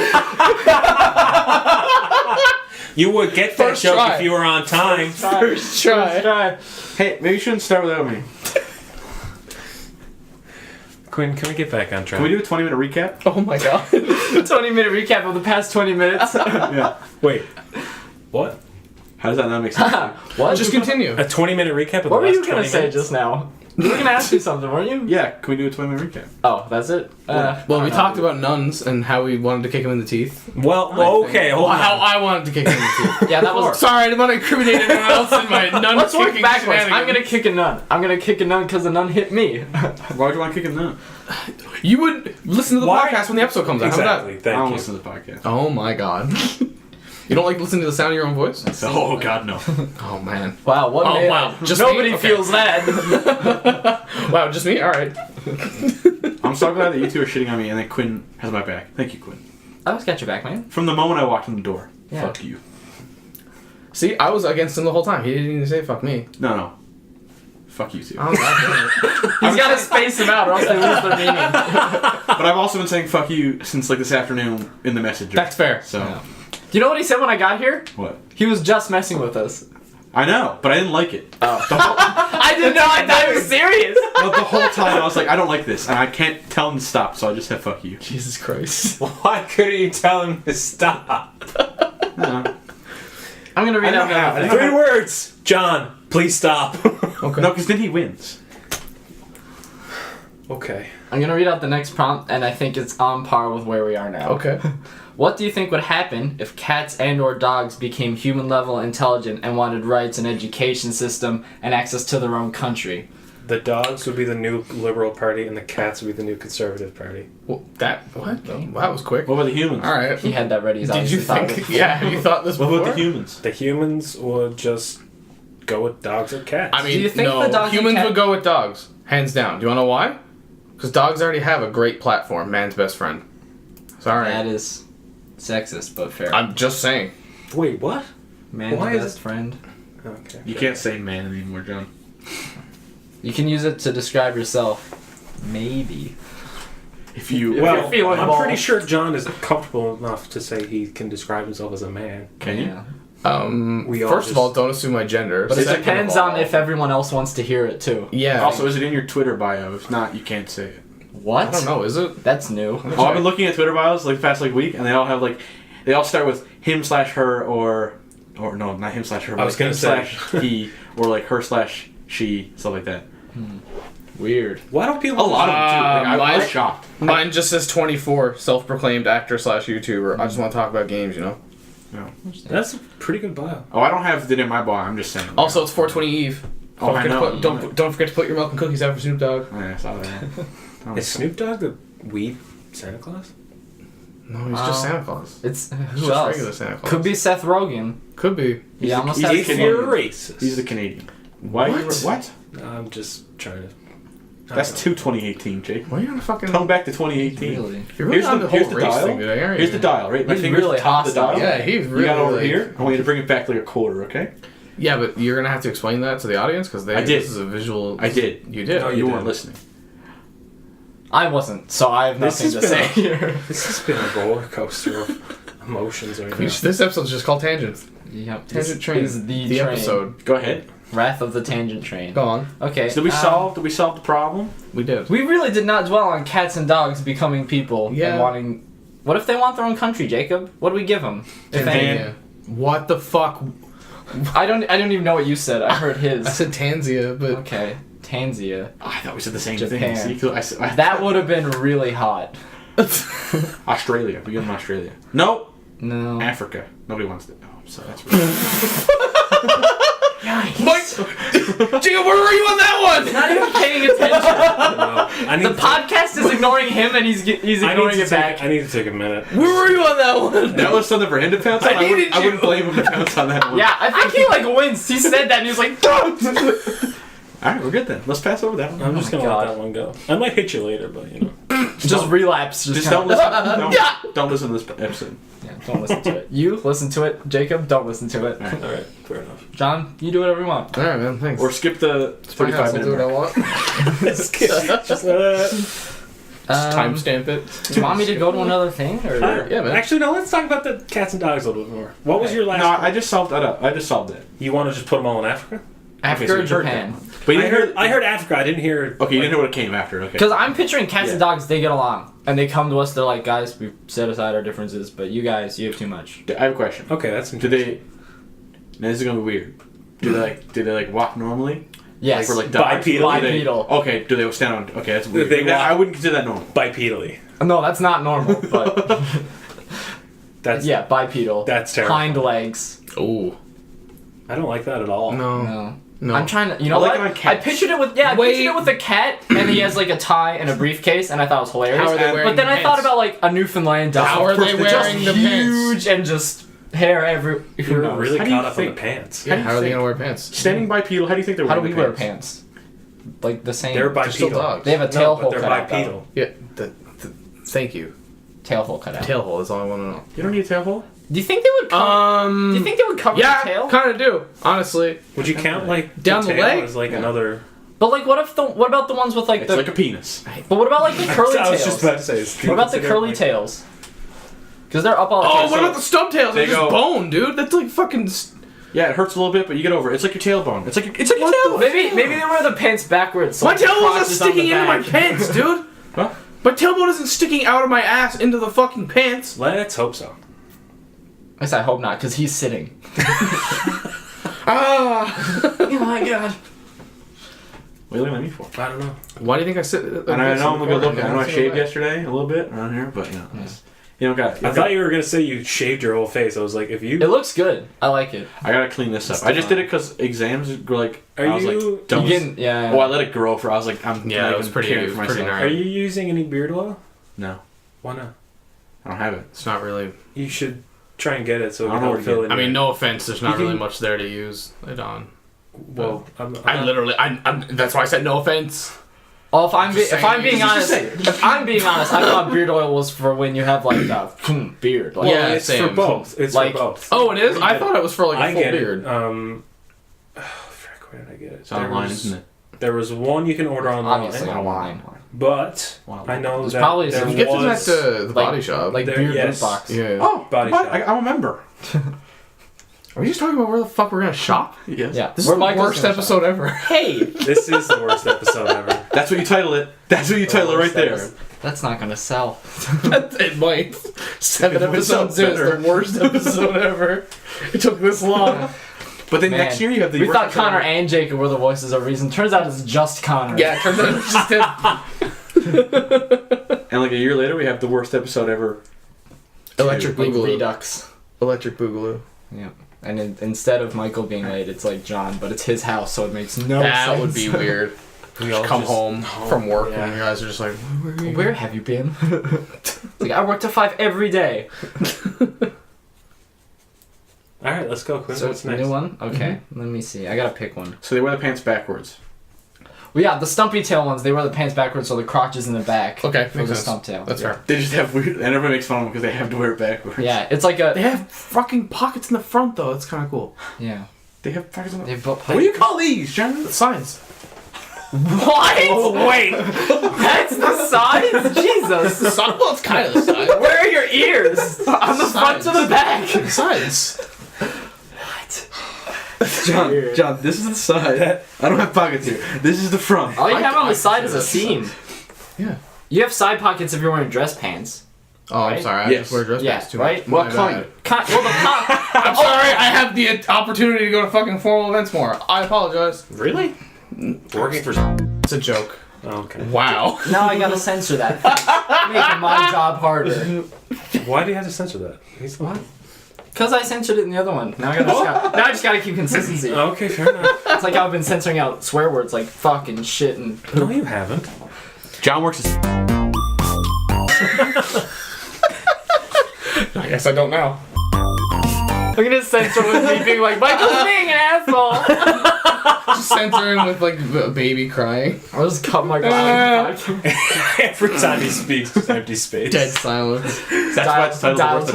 S3: You would get that
S2: First
S3: joke
S2: try.
S3: if you were on time.
S2: First try.
S6: Hey, maybe you shouldn't start without me.
S3: Quinn, can we get back on track?
S6: Can we do a 20-minute recap?
S2: Oh my god.
S1: 20-minute recap of the past 20 minutes.
S6: Yeah.
S3: Wait. What?
S6: How does that not make sense?
S1: What?
S2: Just continue.
S3: A 20-minute recap of
S1: What
S3: the
S1: were
S3: last
S1: you gonna
S3: 20
S1: say
S3: minutes?
S1: just now? You were gonna ask me something, weren't you?
S6: Yeah, can we do a 20-minute recap?
S1: Oh, that's it?
S2: Well, we talked about nuns and how we wanted to kick him in the teeth.
S3: Well, okay, hold
S2: Well, how
S3: on.
S2: I wanted to kick him in the teeth.
S1: Yeah, that was.
S2: Sorry, I didn't want to incriminate anyone else in my nun
S1: Let's work
S2: kicking
S1: backwards.
S2: shenanigans.
S1: I'm gonna kick a nun. I'm gonna kick a nun because the nun hit me.
S6: Why would you want to kick him now?
S2: You would listen to the
S3: Why?
S2: podcast when the episode comes out. How's that?
S3: Exactly,
S6: I
S3: thank
S6: don't
S3: you.
S6: listen to the podcast.
S2: Oh my god. You don't like listening to the sound of your own voice?
S6: Oh God, no.
S2: Oh man.
S1: Wow, what
S2: Oh,
S1: man.
S2: wow. Just
S1: Nobody
S2: me? Okay.
S1: feels that.
S2: Wow, just me? Alright.
S6: I'm so glad that you two are shitting on me, and that Quinn has my back. Thank you, Quinn.
S1: I always got your back, man.
S6: From the moment I walked in the door.
S1: Yeah.
S6: Fuck you.
S2: See, I was against him the whole time. He didn't even say fuck me.
S6: No. Fuck you too.
S2: Oh, God.
S1: He's got to space them out or else they lose their meaning.
S6: But I've also been saying fuck you since like this afternoon in the messenger.
S2: That's fair.
S6: So
S1: Yeah. Do you know what he said when I got here?
S6: what?
S1: He was just messing with us.
S6: I know, but I didn't like it.
S1: I didn't know. I thought he was serious.
S6: Well, the whole time I was like, I don't like this, and I can't tell him to stop, so I just said fuck you.
S2: Jesus Christ.
S3: Why couldn't you tell him to stop?
S1: I'm gonna read
S6: I
S1: out
S6: know how.
S1: another thing.
S3: 3 words. John, please stop.
S2: Okay.
S6: No, because then he wins.
S3: Okay.
S1: I'm gonna read out the next prompt, and I think it's on par with where we are now.
S2: Okay.
S1: What do you think would happen if cats and/or dogs became human-level intelligent and wanted rights and education system and access to their own country?
S3: The dogs would be the new Liberal Party, and the cats would be the new Conservative Party.
S2: Well, what? Well, that was quick.
S6: What about the humans?
S2: All right.
S1: He had that ready. He's
S2: Did you
S1: obviously thought of
S2: think?
S1: it.
S2: Yeah. Have you thought this
S6: What
S2: before?
S6: about the humans?
S3: The humans would just go with dogs or cats.
S2: I mean,
S1: Do you think
S2: no.
S1: the dogs and
S2: Humans
S1: cat-
S2: would go with dogs, hands down. Do you want to know why? Because dogs already have a great platform. Man's best friend. Sorry.
S1: That is sexist, but fair.
S2: I'm just saying.
S3: Wait, what?
S1: Man's
S3: why is
S1: best friend.
S3: Okay.
S6: You can't say man anymore, John.
S1: You can use it to describe yourself. Maybe.
S6: If you
S3: Well,
S1: you're feeling
S3: I'm
S1: bald.
S3: pretty sure John is comfortable enough to say he can describe himself as a man.
S6: can you?
S1: Yeah.
S3: We all
S2: First of
S3: just-
S2: all, don't assume my gender.
S1: But it
S2: Second of
S1: depends
S2: all-
S1: on if everyone else wants to hear it too.
S2: Yeah.
S6: Also, is it in your Twitter bio? If not, you can't say it.
S1: What?
S2: I don't know. Is it?
S1: That's new.
S6: Oh, I've been looking at Twitter bios like the past like week, and they all have like they all start with him/her or no, not him/her. But
S3: I was
S6: like
S3: gonna say.
S6: him/he or like her/she, stuff like that.
S1: Weird.
S3: Why don't people?
S6: A lot of them too. Like, I
S2: mine-
S6: was shocked.
S2: Mine just says 24, self-proclaimed actor/YouTuber. I just want to talk about games, you know.
S3: That's a pretty good bio.
S6: Oh, I don't have it in my bio. I'm just saying.
S2: Also, it's 420 Eve.
S6: Oh, I know.
S2: Don't forget to put your milk and cookies out for Snoop Dogg.
S6: Oh, yeah, I saw that. Oh,
S3: Is Snoop Dogg the weed Santa Claus?
S2: No, he's just Santa Claus.
S1: It's
S2: He's
S1: who
S2: just
S1: else?
S2: regular Santa Claus.
S1: Could be Seth Rogen.
S2: Could be.
S1: He almost
S6: he's
S1: has
S6: the
S3: If
S6: Canadian.
S3: you're racist.
S6: He's the Canadian. Why?
S2: What?
S6: You, what?
S3: I'm just trying to.
S6: That's 2018, Jake.
S2: Why are you on a fucking...
S6: Come back to 2018.
S1: Really.
S2: You're really
S6: Here's
S2: on
S6: the,
S2: the whole
S6: here's the
S2: race
S6: dial.
S2: thing today, aren't
S6: Here's
S2: you?
S6: the dial, right? My
S1: He's
S6: finger's
S1: really
S6: at the top of the
S1: hostile.
S6: dial.
S2: Yeah, he's really...
S6: You got over
S2: like-
S6: here. I want you to bring it back like a quarter, okay?
S2: Yeah, but you're going to have to explain that to the audience, because
S6: I did.
S2: This is a visual...
S6: I did.
S2: You did.
S3: No,
S6: You
S3: you
S6: weren't
S3: didn't.
S6: listening.
S1: I wasn't, so I have
S3: This
S1: nothing
S3: has
S1: to
S3: been
S1: say here.
S3: This has been a roller coaster of emotions right now.
S2: This episode's just called Tangent.
S1: Yep.
S2: Tangent
S1: this
S2: Train.
S1: is the
S2: the
S1: train.
S2: episode.
S6: Go ahead.
S1: Wrath of the Tangent Train.
S2: Go on.
S1: Okay.
S6: So did we solve the problem?
S2: We did.
S1: We really did not dwell on cats and dogs becoming people
S2: Yeah.
S1: and wanting. What if they want their own country, Jacob? What do we give them? If any?
S2: Tanzania. What the fuck?
S1: I don't even know what you said. I heard
S2: I
S1: his.
S2: said Tanzania, but...
S1: Okay, Tanzania.
S6: Oh, I thought we said the same
S1: Japan.
S6: thing. See,
S1: That would have been really hot.
S6: Australia. We give them Australia. No.
S1: No.
S6: Africa. Nobody wants that. Oh, so that's weird.
S2: Mike! Jacob, where were you on that one?
S1: Not even paying attention.
S3: No, I need
S1: The podcast is ignoring him, and he's ignoring it back.
S3: I need to take a minute.
S2: Where were you on that one?
S6: That was something for him to pounce on.
S2: I needed
S6: I
S2: you.
S6: wouldn't blame him to pounce on that one.
S1: Yeah, I think he like wins. He said that, and he was like, "Don't."
S6: All right, we're good then. Let's pass over that one.
S3: I'm just
S1: my
S3: gonna
S1: God.
S3: let that one go. I might hit you later, but you know.
S1: Just relapse.
S6: Just
S1: kinda-
S6: don't listen. Don't listen to this episode.
S1: Yeah, don't listen to it. You listen to it. Jacob, don't listen to it.
S3: All right, fair enough.
S1: John, you do whatever you want.
S2: Alright, man, thanks.
S6: Or skip the
S2: It's my house,
S6: 35
S2: I'll do
S6: minute
S2: what I
S6: mark.
S2: want.
S3: Just
S2: Timestamp it.
S1: Do you want me to go to another thing, or
S2: Yeah, man.
S3: Actually, no. Let's talk about the cats and dogs a little bit more. What was your last?
S6: No, I just solved that up. I just solved it.
S3: You want to just put them all in Africa?
S1: Africa
S6: Okay,
S1: or
S6: so you heard
S1: Japan?
S6: that. But you didn't hear.
S3: I heard Africa. I didn't hear.
S6: Okay, you didn't hear what it came after. Okay.
S1: Because I'm picturing cats and
S6: Yeah.
S1: dogs, they get along. And they come to us, they're like, guys, we've set aside our differences, but you guys, you have too much.
S6: I have a question.
S3: Okay, that's
S6: Do
S3: interesting.
S6: they? Now this is gonna be weird. Do they like walk normally?
S1: Yes.
S6: Like we're like dogs?
S3: Bipedal.
S6: Or do they-
S1: Bipedal.
S6: Okay. Do they stand on? Okay, that's weird.
S3: They
S6: Now,
S3: walk-
S6: I wouldn't consider that normal.
S3: bipedally?
S1: No, that's not normal, but
S3: That's
S1: yeah, bipedal.
S3: That's terrible.
S1: Hind legs.
S2: Ooh.
S3: I don't like that at all.
S2: No.
S1: No.
S2: No.
S1: I'm trying to, you know
S6: I like
S1: what?
S6: it on
S1: I
S6: cats.
S1: pictured it with, I
S2: Wait.
S1: pictured it with a cat, and he has like a tie and a briefcase, and I thought it was hilarious.
S2: How are they
S6: But
S2: wearing
S1: But then I
S2: pants?
S1: thought about like a Newfoundland dog.
S2: How are they
S6: Just
S2: wearing the pants?
S1: huge and just hair every. Who
S3: You're
S1: knows?
S3: really
S6: How do you
S3: caught up in the
S6: think?
S3: pants.
S2: Yeah, how are they
S6: think?
S2: gonna wear pants?
S6: Standing bipedal. How do you think they're
S1: How do
S6: wearing
S1: we
S6: the
S1: wear pants? Like the same.
S3: They're
S2: They're still
S3: bipedal.
S2: dogs.
S1: They have a tail
S3: No,
S1: hole
S3: but they're
S1: cut out.
S3: bipedal.
S2: Yeah. Thank you.
S1: Tail hole cut out.
S2: Tail hole is all I want to know.
S6: You don't need a tail hole.
S1: Do you think they would cover? Do you think they would cover
S2: Yeah,
S1: the tail?
S2: kind of do. Honestly,
S3: Would you count like
S2: Down the
S3: tail
S2: leg?
S3: as like
S1: Yeah.
S3: another?
S1: But like, what about the ones with like
S6: It's like a penis.
S1: But what about like the curly
S3: I was just about
S1: tails?
S3: to say.
S1: What about the curly tails? Because they're up all the
S2: Oh,
S1: time.
S2: what about the stub tails?
S6: They
S2: They're just
S6: go-
S2: bone, dude. That's like fucking.
S6: Yeah, it hurts a little bit, but you get over it. It's like your tailbone. It's like your tailbone.
S1: Maybe they wear the pants backwards. So
S2: My
S1: like, the
S2: tailbone
S1: crotch
S2: isn't
S1: is on the
S2: sticking into my
S1: back.
S2: pants, dude.
S6: Huh?
S2: My tailbone isn't sticking out of my ass into the fucking pants.
S3: Let's hope so.
S1: I guess I hope not, because he's sitting.
S2: Ah.
S1: Oh my god.
S6: What are you looking at me for?
S3: I don't know.
S2: Why do you think I sit?
S6: And I know I'm a good looking. I know I shaved yesterday a little bit around here, but you don't got.
S3: I thought you were gonna say you shaved your whole face. I was like, if you.
S1: It looks good. I like it.
S6: I gotta clean this up. I just did it because exams were like.
S3: Are
S6: I was
S3: you-
S6: like, don't.
S1: Yeah.
S6: Oh, I let it grow for. I was like, I'm.
S2: Yeah,
S6: not
S2: it was
S6: even
S2: pretty-
S6: caring
S2: it was
S6: for
S2: pretty
S6: myself.
S2: gnarly.
S3: Are you using any beard oil?
S6: No,
S3: Why not?
S6: I don't have it.
S2: It's not really.
S3: You should try and get it so
S6: I
S3: it
S6: don't
S3: can
S6: know
S3: help
S6: what
S3: fill
S6: you
S3: in.
S2: I mean,
S3: your-
S2: no offense. There's not
S3: You can-
S2: really much there to use it on.
S3: Well,
S2: I literally. I'm. That's why I said no offense.
S1: Oh, if I'm being
S6: Just
S1: honest,
S6: say
S1: if I'm being honest, I thought beard oil was for when you have like a beard. Like,
S3: Well,
S2: Yeah,
S3: it's
S2: same.
S3: for both. It's
S1: Like-
S3: for both.
S2: Oh, it is. I thought it was for like a
S3: I
S2: full
S3: get
S2: beard.
S3: it. Frick, where did I get it?
S6: It's online, isn't it?
S3: There was one you can order online,
S1: Obviously online.
S3: but
S6: Wow.
S3: I know
S1: There's
S3: that
S1: probably
S3: there
S1: some-
S2: You get this
S3: was
S2: at the
S1: like-
S2: body shop.
S1: like
S3: There-
S1: beard
S3: yes.
S1: boot box.
S2: yeah.
S6: Oh,
S3: Body
S6: but
S3: shop.
S6: I'm a member.
S2: Are we just talking about where the fuck we're gonna shop?
S6: Yes.
S1: Yeah.
S2: This is
S1: Where
S2: the
S1: Michael's
S2: worst
S1: gonna
S2: episode ever.
S1: Hey,
S3: This is the worst episode ever.
S6: That's what you title it. That's what you title it right there.
S1: that's not gonna sell.
S2: It might. 7
S6: It would've sounded
S2: episodes in, it's
S6: better.
S2: the worst episode ever. It took this long.
S6: But then
S1: Man,
S6: next year you have the.
S1: We
S6: worst
S1: thought Connor
S6: episode.
S1: and Jacob were the voices of reason. Turns out it's just Connor.
S2: Yeah, it turns out it's just him.
S6: And like a year later we have the worst episode ever.
S2: Electric
S1: Like
S2: Boogaloo.
S1: Redux.
S2: Electric Boogaloo.
S1: Yeah. And instead of Michael being late, it's like John, but it's his house, so it makes no sense.
S2: That would be weird.
S3: We all
S2: Come
S3: just-
S2: home from work
S3: yeah.
S2: and you guys are just like, where are you?
S1: Where have you been? It's like, I work till 5 every day.
S3: All right, let's go. Quinn.
S1: So
S3: What's
S1: it's a
S3: next?
S1: new one? Okay, let me see. I gotta pick one.
S6: So they wear the pants backwards.
S1: Well, yeah, the stumpy tail ones, they wear the pants backwards so the crotch is in the back.
S2: Okay,
S1: For
S2: makes
S1: the
S2: sense.
S1: stump tail.
S2: That's
S1: yeah.
S2: fair.
S6: They just have weird, and everyone makes fun of them because they have to wear it backwards.
S1: Yeah, it's like a...
S2: They have fucking pockets in the front though. That's kind of cool.
S1: Yeah.
S6: They have pockets on the.
S1: They've built...
S6: What do you call these, John?
S2: Signs.
S1: What?
S3: Oh, wait.
S1: That's the size? Jesus.
S2: Well, it's kind of the size.
S1: Where are your ears? On the front to the back.
S2: Signs.
S6: John, this is the side. I don't have pockets here. This is the front.
S1: All you
S2: I-
S1: have on
S2: I
S1: the side
S2: can
S1: is
S2: see
S1: a
S2: that.
S1: seam.
S2: Yeah.
S1: You have side pockets if you're wearing dress pants.
S2: Oh, I'm
S1: Right?
S2: sorry. I
S6: Yes.
S2: just wear dress
S1: Yeah,
S2: pants too
S1: right?
S2: much.
S6: What
S2: My
S6: kind?
S2: bad.
S1: Well, the top...
S2: I'm sorry. I have the opportunity to go to fucking formal events more. I apologize.
S3: Really? Working for.
S2: It's a joke.
S3: Oh, okay.
S2: Wow.
S1: Now I gotta censor that. Making my job harder.
S3: Why do you have to censor that? He's
S1: What? Because I censored it in the other one. Now I just gotta keep consistency.
S3: Okay, fair enough.
S1: It's like how I've been censoring out swear words like fuck and shit and
S3: No, you haven't.
S6: John works as.
S2: I guess I don't know.
S1: I'm gonna censor with me being like, Michael's being an asshole!
S2: Just censoring with like a baby crying.
S1: I'll just cut my god.
S3: Every time he speaks, just empty space.
S2: Dead silence.
S6: That's why it's titled
S1: dial
S6: the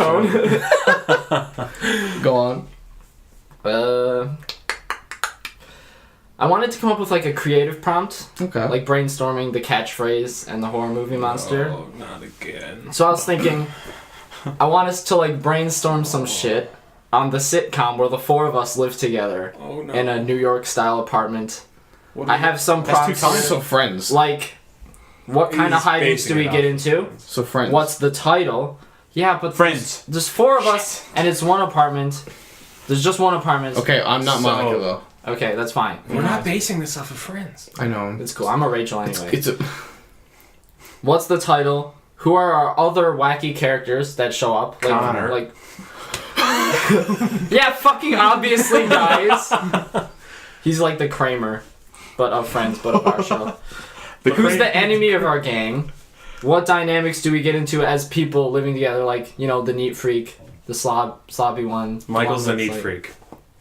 S6: worst
S1: tone.
S2: Go on.
S1: I wanted to come up with like a creative prompt,
S2: Okay.
S1: like brainstorming the catchphrase and the horror movie monster.
S3: Oh, not again.
S1: So I was thinking, I want us to like brainstorm some shit on the sitcom where the 4 of us live together
S3: Oh no.
S1: in a New York style apartment.
S6: What do
S1: I
S6: you-
S1: have some
S6: That's
S1: prompts.
S6: too time.
S2: So friends.
S1: Like, what kind of
S3: He's
S1: hijinks
S3: basing
S1: do we
S3: it
S1: get
S3: off
S1: into?
S3: Friends.
S2: So friends.
S1: What's the title? Yeah, but
S6: Friends.
S1: there's 4 of us, and it's one apartment. There's just one apartment.
S2: Okay, I'm not
S3: So-
S2: Monica though.
S1: Okay, that's fine.
S3: We're not basing this off of Friends.
S2: I know.
S1: It's cool. I'm a Rachel anyway.
S2: It's a.
S1: What's the title? Who are our other wacky characters that show up? Like,
S6: Connor.
S1: Like, yeah, fucking obviously, guys. He's like the Kramer, but of Friends, but of our show. Who's the enemy of our gang? What dynamics do we get into as people living together? Like, you know, the neat freak, the sloppy one.
S3: Michael's the
S1: one that's
S3: neat
S1: like-
S3: freak.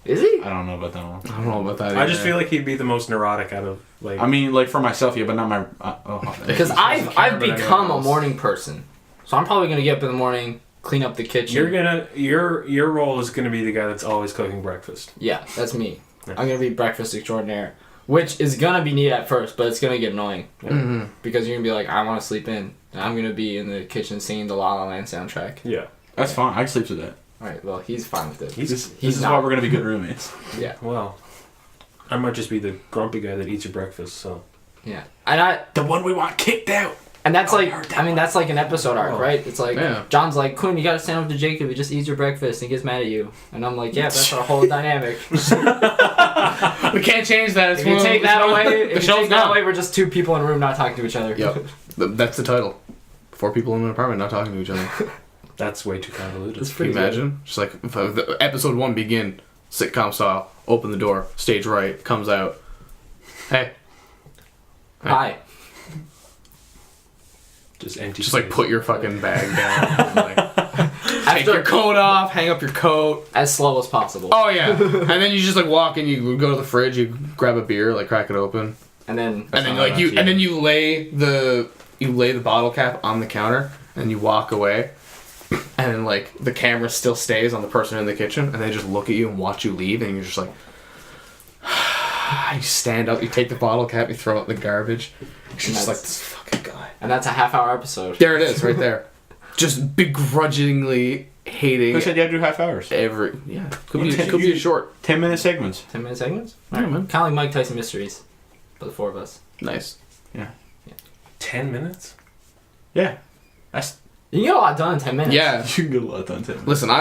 S1: Is he?
S6: I don't know about that one.
S2: I don't know about that.
S3: I just feel like he'd be the most neurotic out of like.
S6: I mean, like for myself, yeah, but not my.
S1: Because I've
S2: about
S1: become
S2: anyone
S1: a
S2: else.
S1: morning person, so I'm probably gonna get up in the morning, clean up the kitchen.
S3: your role is gonna be the guy that's always cooking breakfast.
S1: Yeah, that's me.
S3: Yeah.
S1: I'm gonna be breakfast extraordinaire. which is gonna be neat at first, but it's gonna get annoying because you're gonna be like, I want to sleep in, and I'm gonna be in the kitchen singing the La La Land soundtrack.
S3: Yeah.
S6: That's fine. I can sleep through that.
S1: All right, well, he's fine with it.
S6: This is why we're gonna be good roommates.
S1: Yeah,
S3: Well, I might just be the grumpy guy that eats your breakfast. So.
S1: yeah, and
S6: The one we want kicked out.
S1: that's like,
S6: heard that
S1: I mean, that's like an episode arc, right? It's like
S2: Yeah.
S1: John's like, Quinn, you gotta stand up to Jacob. He just eats your breakfast and he gets mad at you, and I'm like, yeah, that's our whole dynamic.
S2: We can't change that.
S1: If you take that away, if you
S2: show's
S1: take that
S2: gone.
S1: away, we're just two people in a room not talking to each other.
S2: Yep. That's the title. 4 people in an apartment not talking to each other.
S3: That's way too convoluted.
S1: It's
S2: Can you
S1: pretty good.
S2: imagine? Just like if the episode 1 begin, sitcom style, open the door, stage right, comes out. Hey.
S1: Hi.
S3: Just empty.
S2: Just like
S3: space.
S2: put your fucking bag down. And, like, take
S1: After
S2: your coat off, hang up your coat.
S1: as slow as possible.
S2: Oh yeah. And then you just like walk in, you go to the fridge, you grab a beer, like crack it open.
S1: And then
S2: And then
S6: not
S2: like
S6: bad,
S2: you
S6: yeah.
S2: and then you lay the bottle cap on the counter and you walk away. And then like the camera still stays on the person in the kitchen and they just look at you and watch you leave and you're just like you stand up, you take the bottle cap, you throw it in the garbage. You're just like this fucking guy.
S1: and that's a half-hour episode.
S2: There it is, right there. Just begrudgingly hating
S6: Who said you had to do half hours?
S2: every could be a short.
S6: 10-minute segments.
S1: 10-minute segments.
S2: Yeah, man.
S1: Kind of like Mike Tyson Mysteries, but the 4 of us.
S2: Nice.
S3: 10 minutes.
S6: Yeah. That's
S1: You can get a lot done in 10 minutes.
S2: Yeah.
S6: you can get a lot done. 10 minutes.
S2: Listen, I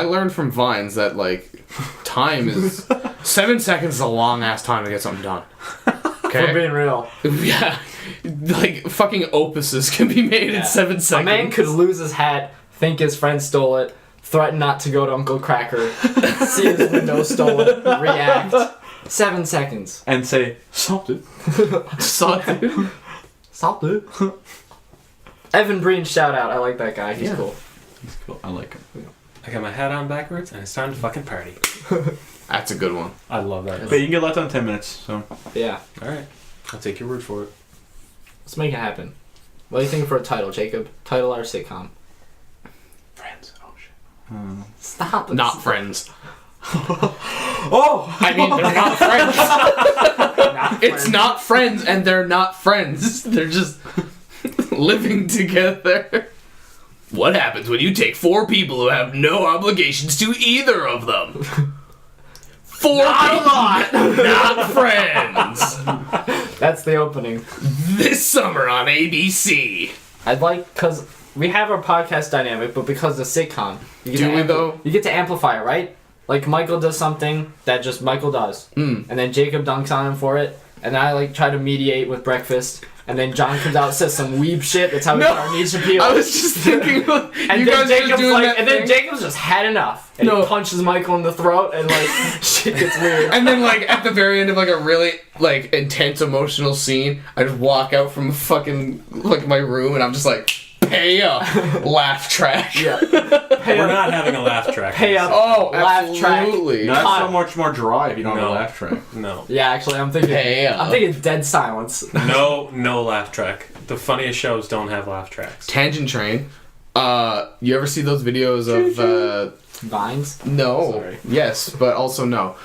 S2: learned from Vines that like time is 7 seconds is a long ass time to get something done.
S1: For
S2: Okay.
S1: being real.
S2: Yeah. Like fucking opuses can be made in 7
S1: A
S2: seconds.
S1: man could lose his hat, think his friend stole it, threaten not to go to Uncle Cracker, see his window stolen, react. 7 seconds.
S6: And say something.
S2: Something.
S1: Stop it. Evan Breen, shout out. I like that guy. He's
S2: Yeah.
S1: cool.
S6: That's cool. I like him.
S3: I got my hat on backwards, and it's time to fucking party.
S2: That's a good one.
S3: I love that.
S6: But you can get a lot done in 10 minutes. So
S1: Yeah.
S3: All right, I'll take your word for it.
S1: Let's make it happen. What do you think for a title, Jacob? Title our sitcom.
S6: friends. Oh shit.
S1: Stop it.
S2: Not friends.
S6: Oh.
S2: I mean, they're not friends.
S1: Not
S2: It's
S1: friends.
S2: not friends, and they're not friends. They're just living together. What happens when you take 4 people who have no obligations to either of them? 4 people, not friends.
S1: That's the opening.
S2: This summer on ABC.
S1: I'd like, because we have our podcast dynamic, but because the sitcom, you get
S2: Do
S1: to
S2: we, though?
S1: You get to amplify it, right? Like Michael does something that just Michael does, and then Jacob dunks on him for it, and I like try to mediate with breakfast, and then John comes out and says some weeb shit. That's how we
S2: No,
S1: got our niche appeal.
S2: I was just thinking,
S1: and
S2: you
S1: then
S2: guys are just
S1: Jacob's
S2: doing
S1: like,
S2: that
S1: and then
S2: thing.
S1: Jacob's just had enough, and
S2: No.
S1: he punches Michael in the throat, and like shit gets weird.
S2: And then, like, at the very end of, like, a really, like, intense emotional scene, I just walk out from fucking, like, my room, and I'm just like, pay up, laugh track.
S1: Yeah,
S3: We're not having a laugh track.
S1: pay up.
S2: Oh,
S1: Laugh track.
S2: absolutely.
S6: Not
S1: Cut.
S6: so much more dry if you don't have
S3: No.
S6: a laugh track.
S3: No,
S1: Yeah, actually, I'm thinking.
S2: Pay up.
S1: I'm thinking dead silence.
S3: no laugh track. The funniest shows don't have laugh tracks.
S2: Tangent Train. You ever see those videos of,
S1: Vines.
S2: no.
S1: Sorry.
S2: Yes, but also no.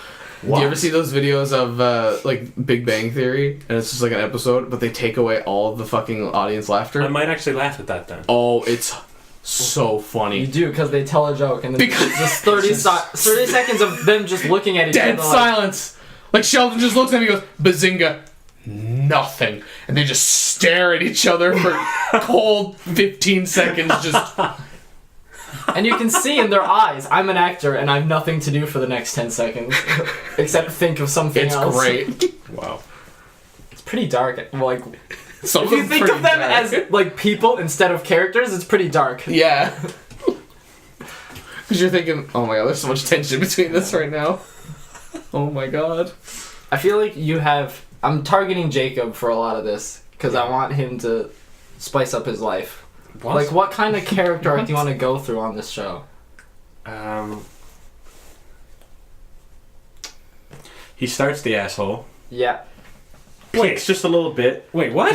S2: Do you ever see those videos of, like, Big Bang Theory? And it's just, like, an episode, but they take away all of the fucking audience laughter?
S3: I might actually laugh at that then.
S2: Oh, it's so
S1: You
S2: funny.
S1: do, because they tell a joke, and then
S2: Because-
S1: just 30 seconds of them just looking at each
S2: Dead
S1: other. Like,
S2: silence. Like, Sheldon just looks at me and goes, bazinga. Nothing. And they just stare at each other for cold 15 seconds, just...
S1: and you can see in their eyes, I'm an actor, and I have nothing to do for the next 10 seconds. Except think of something
S2: It's
S1: else.
S2: great.
S3: Wow.
S1: It's pretty dark. Like,
S2: Some
S1: if you think of them as, like, people instead of characters, it's pretty dark.
S2: Yeah. Because you're thinking, oh my god, there's so much tension between this right now. Oh my god.
S1: I feel like you have... I'm targeting Jacob for a lot of this, because I want him to spice up his life.
S3: What?
S1: Like, what kind of character arc do you want to go through on this show?
S6: He starts the asshole.
S1: Yeah.
S6: Peaks just a little bit
S3: Wait, what?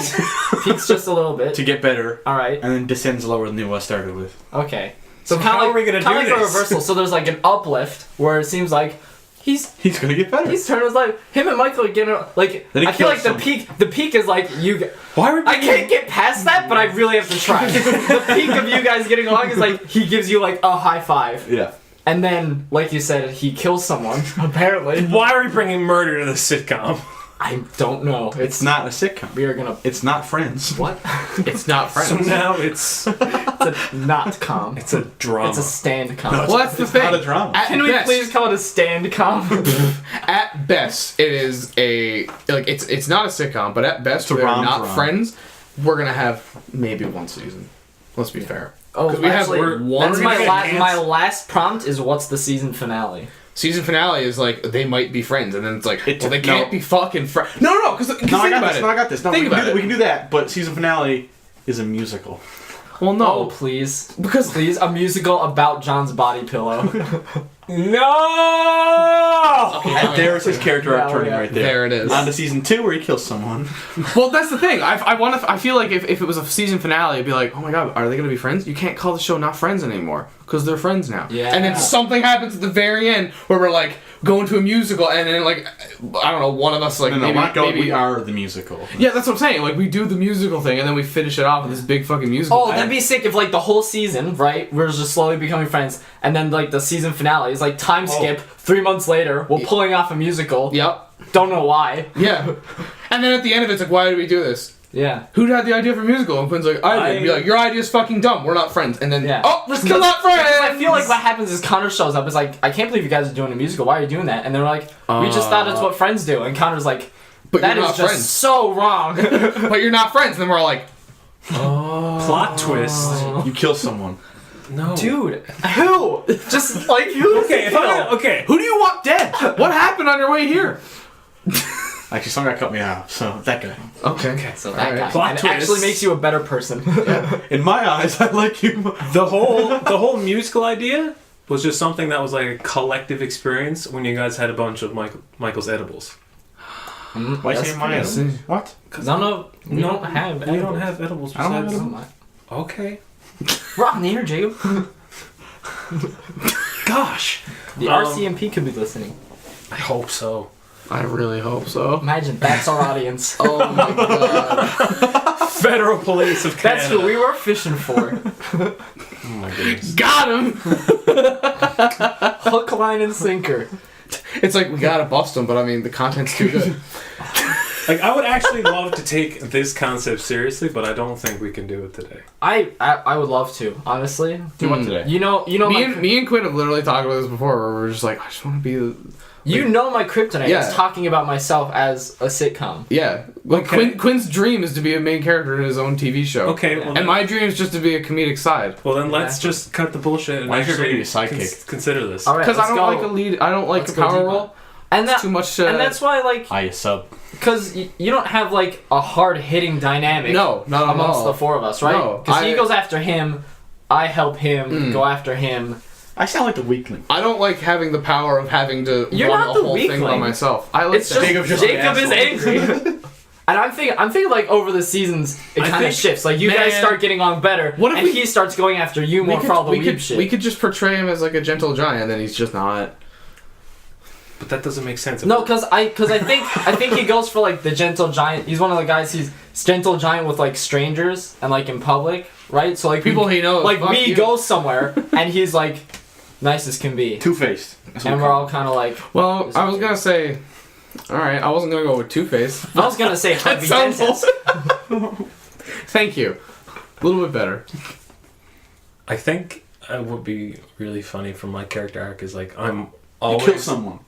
S1: Peaks just a little bit.
S6: to get better,
S1: Alright.
S6: and then descends lower than what I started with.
S1: Okay. So
S3: how
S1: kind
S3: are
S1: of
S3: we
S1: like,
S3: gonna
S1: kinda
S3: do
S1: like a
S3: this?
S1: reversal. So there's like an uplift where it seems like he's
S6: gonna get better.
S1: he's turning his life. Him and Michael are getting like.
S6: Then he
S1: I feel like
S6: kills
S1: the peak is like you.
S6: Why are we
S1: I can't get past that, but I really have to try. The peak of you guys getting along is like he gives you like a high five.
S6: Yeah.
S1: And then, like you said, he kills someone, apparently.
S3: Why are we bringing murder to the sitcom?
S1: I don't know.
S6: It's not a sitcom.
S1: We are gonna...
S6: It's not Friends.
S1: What?
S2: It's not Friends.
S3: So now it's
S1: It's a not com.
S3: it's a drama.
S1: It's a stand com.
S2: Well, that's the
S6: It's
S2: thing.
S6: not a drama.
S2: At
S1: Can we
S2: best,
S1: please call it a stand com?
S2: At best, it is a like it's not a sitcom, but at best,
S6: a
S2: we're not
S6: rom-com.
S2: friends. We're gonna have maybe one season. Let's be fair.
S1: Oh,
S2: 'Cause we have
S1: actually,
S2: one.
S1: that's
S3: we're gonna get
S1: my last prompt is what's the season finale?
S2: Season finale is like they might be friends, and then it's like,
S6: It-
S2: well, they
S6: no.
S2: can't be fucking friends. No, because
S6: No,
S2: think
S6: I got
S2: about
S6: this.
S2: it.
S6: No, I got this. No,
S2: Think
S6: we can
S2: about
S6: do
S2: it.
S6: We can do that, but season finale is a musical.
S2: Well,
S1: Oh,
S2: no,
S1: please.
S2: because
S1: Please, a musical about John's body pillow.
S3: No!
S6: And there's his character arc
S1: Yeah,
S6: turning
S1: yeah.
S6: right there.
S2: There it is.
S6: On to season 2 where he kills someone.
S2: well, that's the thing. I feel like if it was a season finale, it'd be like, oh my god, are they gonna be friends? You can't call the show not friends anymore because they're friends now.
S1: Yeah.
S2: And then something happens at the very end where we're like going to a musical, and then like I don't know, one of us like
S6: No,
S2: maybe,
S6: we're not going.
S2: maybe
S6: We are the musical.
S2: Yeah, that's what I'm saying. Like we do the musical thing, and then we finish it off with this big fucking musical.
S1: Oh, that'd be sick if like the whole season, right? We're just slowly becoming friends, and then like the season finale is like time skip. 3 months later, we're pulling off a musical.
S2: Yep.
S1: Don't know why.
S2: Yeah. And then at the end of it, it's like, why did we do this?
S1: Yeah.
S2: Who had the idea for a musical? And Quinn's like, I did. And be like, your idea's fucking dumb. We're not friends. And then,
S1: Yeah.
S2: oh, we're still not friends.
S1: I feel like what happens is Connor shows up. It's like, I can't believe you guys are doing a musical. Why are you doing that? And they're like, we just thought it's what friends do. And Connor's like,
S2: but
S1: that
S2: you're
S1: is
S2: not
S1: just
S2: friends.
S1: so wrong.
S2: But you're not friends. And then we're all like,
S3: Plot twist.
S6: You kill someone.
S3: No.
S1: Dude, who? Just like who?
S3: Okay, okay.
S2: who do you want dead? What happened on your way here?
S6: Actually, someone got cut me off, so that guy.
S2: Okay.
S1: So that guy.
S3: Plot
S1: And it
S3: twist.
S1: actually makes you a better person.
S6: In my eyes, I like you.
S3: The whole musical idea was just something that was like a collective experience when you guys had a bunch of Michael's edibles.
S6: Why
S1: That's
S6: say my
S1: pretty
S6: eyes? What?
S1: No, we don't have.
S3: We don't have edibles.
S6: I don't have
S3: besides-
S6: edibles.
S3: Okay.
S1: We're on the air, Jacob.
S3: Gosh.
S1: The RCMP could be listening.
S3: I hope so.
S2: I really hope so.
S1: Imagine that's our audience.
S2: Oh my god.
S3: Federal Police of Canada.
S1: That's who we were fishing for.
S6: Oh my goodness.
S2: Got him!
S1: Hook, line, and sinker.
S2: It's like, we gotta bust him, but I mean, the content's too good.
S3: Like, I would actually love to take this concept seriously, but I don't think we can do it today.
S1: I would love to, honestly.
S6: Do what today?
S1: You know
S2: Me and Quinn have literally talked about this before, where we're just like, I just want to be the...
S1: you know my kryptonite
S2: Yeah.
S1: is talking about myself as a sitcom.
S2: Yeah. Like,
S3: Okay.
S2: Quinn's dream is to be a main character in his own TV show.
S3: Okay, well,
S2: And
S3: then,
S2: my dream is just to be a comedic side.
S3: well then let's just cut the bullshit and
S6: Why is your
S3: actually
S6: baby sidekick?
S3: consider this.
S1: All right,
S2: Because I
S1: let's
S2: don't
S1: go.
S2: like a lead, I don't like
S1: Let's
S2: a
S1: go
S2: power
S1: deeper.
S2: role.
S1: And that
S2: Too much...
S1: and that's why like
S6: I sub.
S1: because you don't have like a hard hitting dynamic.
S2: No, not at
S1: amongst
S2: all.
S1: the four of us, right?
S2: No,
S1: Because he
S2: I-
S1: goes after him, I help him go after him.
S6: I sound like the weakling.
S2: I don't like having the power of having to
S1: You're
S2: run
S1: not
S2: the
S1: the
S2: whole thing by
S1: weakling.
S2: myself. I like
S1: It's
S2: that.
S1: just
S6: Jacob's just
S1: Jacob
S6: an
S1: is
S6: asshole.
S1: angry. And I'm thinking like over the seasons it
S3: I
S1: kind of
S3: think-
S1: shifts. Like you guys
S2: Man,
S1: start getting on better,
S2: what if
S1: and
S2: we-
S1: he starts going after you more for all the weeb shit.
S2: we could just portray him as like a gentle giant, and then he's just not.
S3: But that doesn't make sense.
S1: No, because I think he goes for like the gentle giant. He's one of the guys. He's gentle giant with like strangers and like in public, right? So like
S2: People he knows.
S1: like
S2: fuck
S1: me
S2: you.
S1: goes somewhere and he's like nice as can be,
S6: Two-faced.
S1: and we're all kind of like.
S2: Well, I was gonna say. All right, I wasn't gonna go with Two-Face.
S1: I was gonna say
S2: That
S1: Harvey
S2: sounds
S1: Dent.
S2: Thank you. A little bit better.
S3: I think it would be really funny for my character arc is like I'm
S6: You
S3: always
S6: kill someone.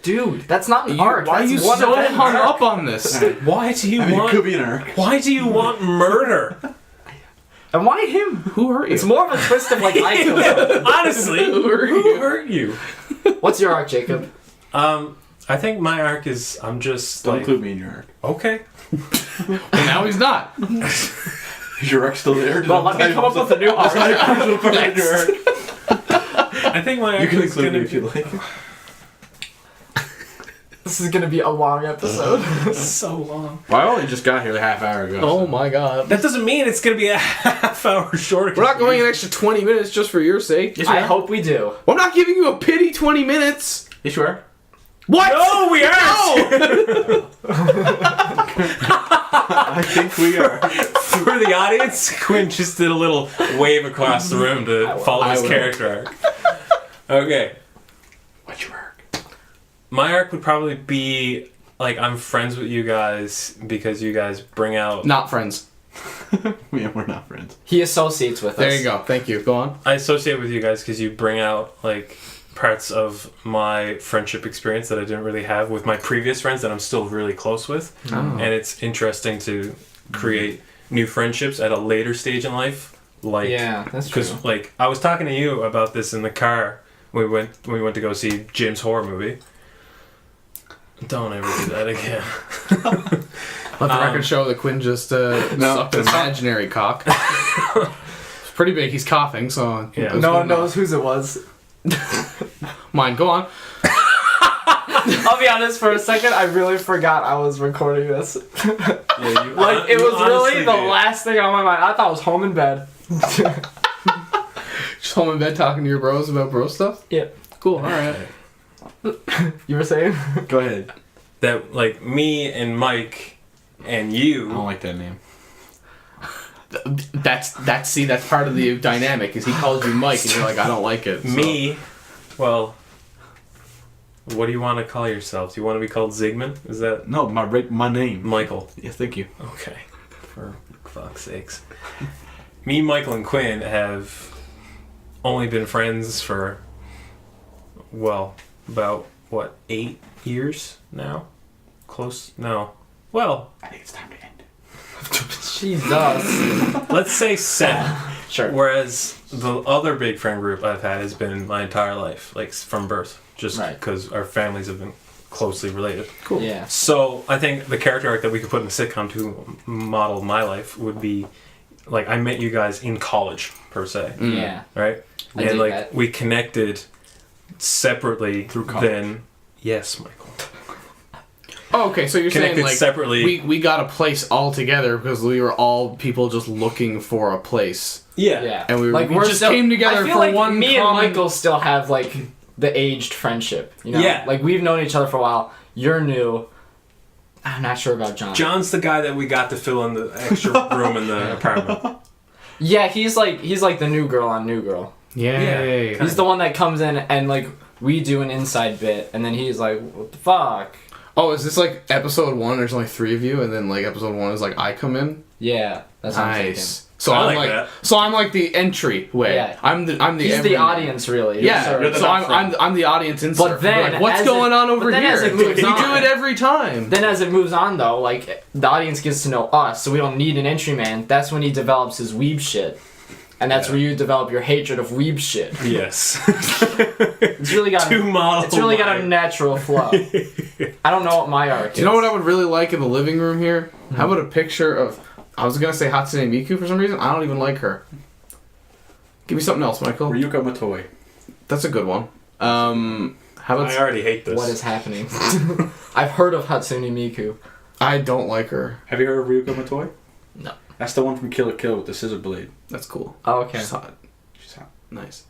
S1: Dude, that's not an arc.
S2: Why are
S1: that's
S2: you
S1: one
S2: so
S1: event.
S2: hung up on this?
S3: Why do you
S6: I mean, it
S3: want
S6: could be an arc.
S3: Why do you want murder?
S1: And why him?
S2: Who hurt you?
S1: It's more of a twist of like I killed him.
S3: Honestly,
S2: Who hurt
S3: who
S2: you?
S3: hurt you?
S1: What's your arc, Jacob?
S3: I think my arc is I'm just
S6: Don't
S3: like
S6: include me in your arc.
S3: okay.
S2: And now he's not.
S6: Is your arc still there?
S1: Well, let me come up with a new arc.
S3: I think my arc
S6: You can
S3: is
S6: include
S3: gonna
S6: me if you like.
S1: This is gonna be a long episode.
S3: be so long.
S6: Well, I only just got here a half hour ago.
S2: Oh
S6: so-
S2: my god.
S3: That doesn't mean it's gonna be a half hour shorter.
S2: We're not going an extra 20 minutes just for your sake.
S6: Yes, you
S1: I
S6: are.
S1: hope we do.
S2: Well, I'm not giving you a pity 20 minutes.
S6: Yes, you are.
S2: What?
S3: No, we aren't!
S6: I think we are.
S3: For the audience, Quinn just did a little wave across the room to follow his character arc. Okay.
S6: What's your arc?
S3: My arc would probably be, like, I'm friends with you guys because you guys bring out...
S2: Not friends.
S6: Yeah, we're not friends.
S1: He associates with us.
S2: There you go. Thank you. Go on.
S3: I associate with you guys because you bring out, like, parts of my friendship experience that I didn't really have with my previous friends that I'm still really close with.
S2: Oh.
S3: And it's interesting to create new friendships at a later stage in life. Like,
S1: Yeah, that's true.
S3: because, like, I was talking to you about this in the car when we went to go see Jim's horror movie. Don't ever do that again.
S2: Let the record show that Quinn just sucked an imaginary cock. It's pretty big. He's coughing, so...
S3: Yeah.
S1: No one knows whose it was.
S2: Mine. Go on.
S1: I'll be honest, for a second, I really forgot I was recording this.
S3: Yeah, you,
S1: Like, it
S3: you
S1: was really
S3: honestly
S1: the
S3: did.
S1: last thing on my mind. I thought I was home in bed.
S2: Just home in bed talking to your bros about bro stuff?
S1: Yeah.
S2: Cool. All right.
S1: You were saying?
S6: Go ahead.
S3: That, like, me and Mike and
S6: I
S3: you...
S6: don't like that name.
S2: That's part of the dynamic. Is he calls you Mike and you're like, I don't like it. So.
S3: Me, well, what do you want to call yourself? Do you want to be called Zygmunt? Is that
S6: No, my name.
S3: Michael?
S6: Yeah, thank you.
S3: Okay, for fuck's sakes. Me, Michael, and Quinn have only been friends for, well, about, what, 8 years now? Close? No. Well,
S6: I think it's time to end.
S1: Jesus.
S3: let's say 7.
S1: Sure.
S3: Whereas the other big friend group I've had has been my entire life, like from birth, just
S1: Right.
S3: because our families have been closely related.
S2: Cool.
S1: Yeah.
S3: So I think the character arc that we could put in a sitcom to model my life would be, like, I met you guys in college, per se,
S1: Yeah.
S3: right?
S1: I
S3: And,
S1: dig
S3: like,
S1: that.
S3: we connected separately
S6: Through college.
S3: then... Yes, Michael.
S2: Oh, okay, so you're saying
S3: Connected
S2: like
S3: separately.
S2: we got a place all together because we were all people just looking for a place,
S1: Yeah.
S2: and we
S1: we're
S2: just
S1: still,
S2: came together
S1: I feel
S2: for
S1: like
S2: one
S1: me
S2: common...
S1: and Michael still have, like, the aged friendship. You know?
S3: Yeah.
S1: Like, we've known each other for a while. You're new. I'm not sure about John.
S3: John's the guy that we got to fill in the extra room in the apartment.
S1: Yeah, he's like the new girl on New Girl.
S2: Yay!
S3: Yeah.
S1: He's the one that comes in and, like, we do an inside bit, and then he's like, what the fuck?
S2: Oh, is this like episode 1? There's only 3 of you, and then like episode 1 is like I come in.
S1: Yeah, that's what I'm thinking.
S2: Nice. So
S3: I
S2: I'm
S3: like
S2: like
S3: that.
S2: so I'm like the entryway.
S1: Yeah.
S2: I'm the
S1: He's the
S2: everyman.
S1: audience, really.
S2: Yeah.
S6: You're the
S2: So
S6: not friend.
S2: I'm the audience insert.
S1: But then,
S2: like, what's
S1: as
S2: going
S1: it-
S2: on over
S1: but then
S2: here?
S1: as it moves
S2: You do
S1: on-
S2: it every time.
S1: Then as it moves on, though, like, the audience gets to know us, so we don't need an entry man. That's when he develops his weeb shit. And that's where you develop your hatred of weeb shit.
S3: Yes.
S1: It's really got
S3: To model
S1: it's really got a
S3: my-
S1: natural flow. I don't know what my arc is.
S2: You know what I would really like in the living room here? How about a picture of... I was going to say Hatsune Miku for some reason. I don't even like her. Give me something else, Michael.
S6: Ryuko Matoi.
S2: That's a good one. How about...
S3: I already hate this.
S1: What is happening? I've heard of Hatsune Miku.
S2: I don't like her.
S6: Have you heard of Ryuko Matoi?
S1: No.
S6: That's the one from Kill la Kill with the scissor blade.
S2: That's cool.
S1: Oh, okay.
S2: She's hot.
S6: She's hot.
S2: Nice.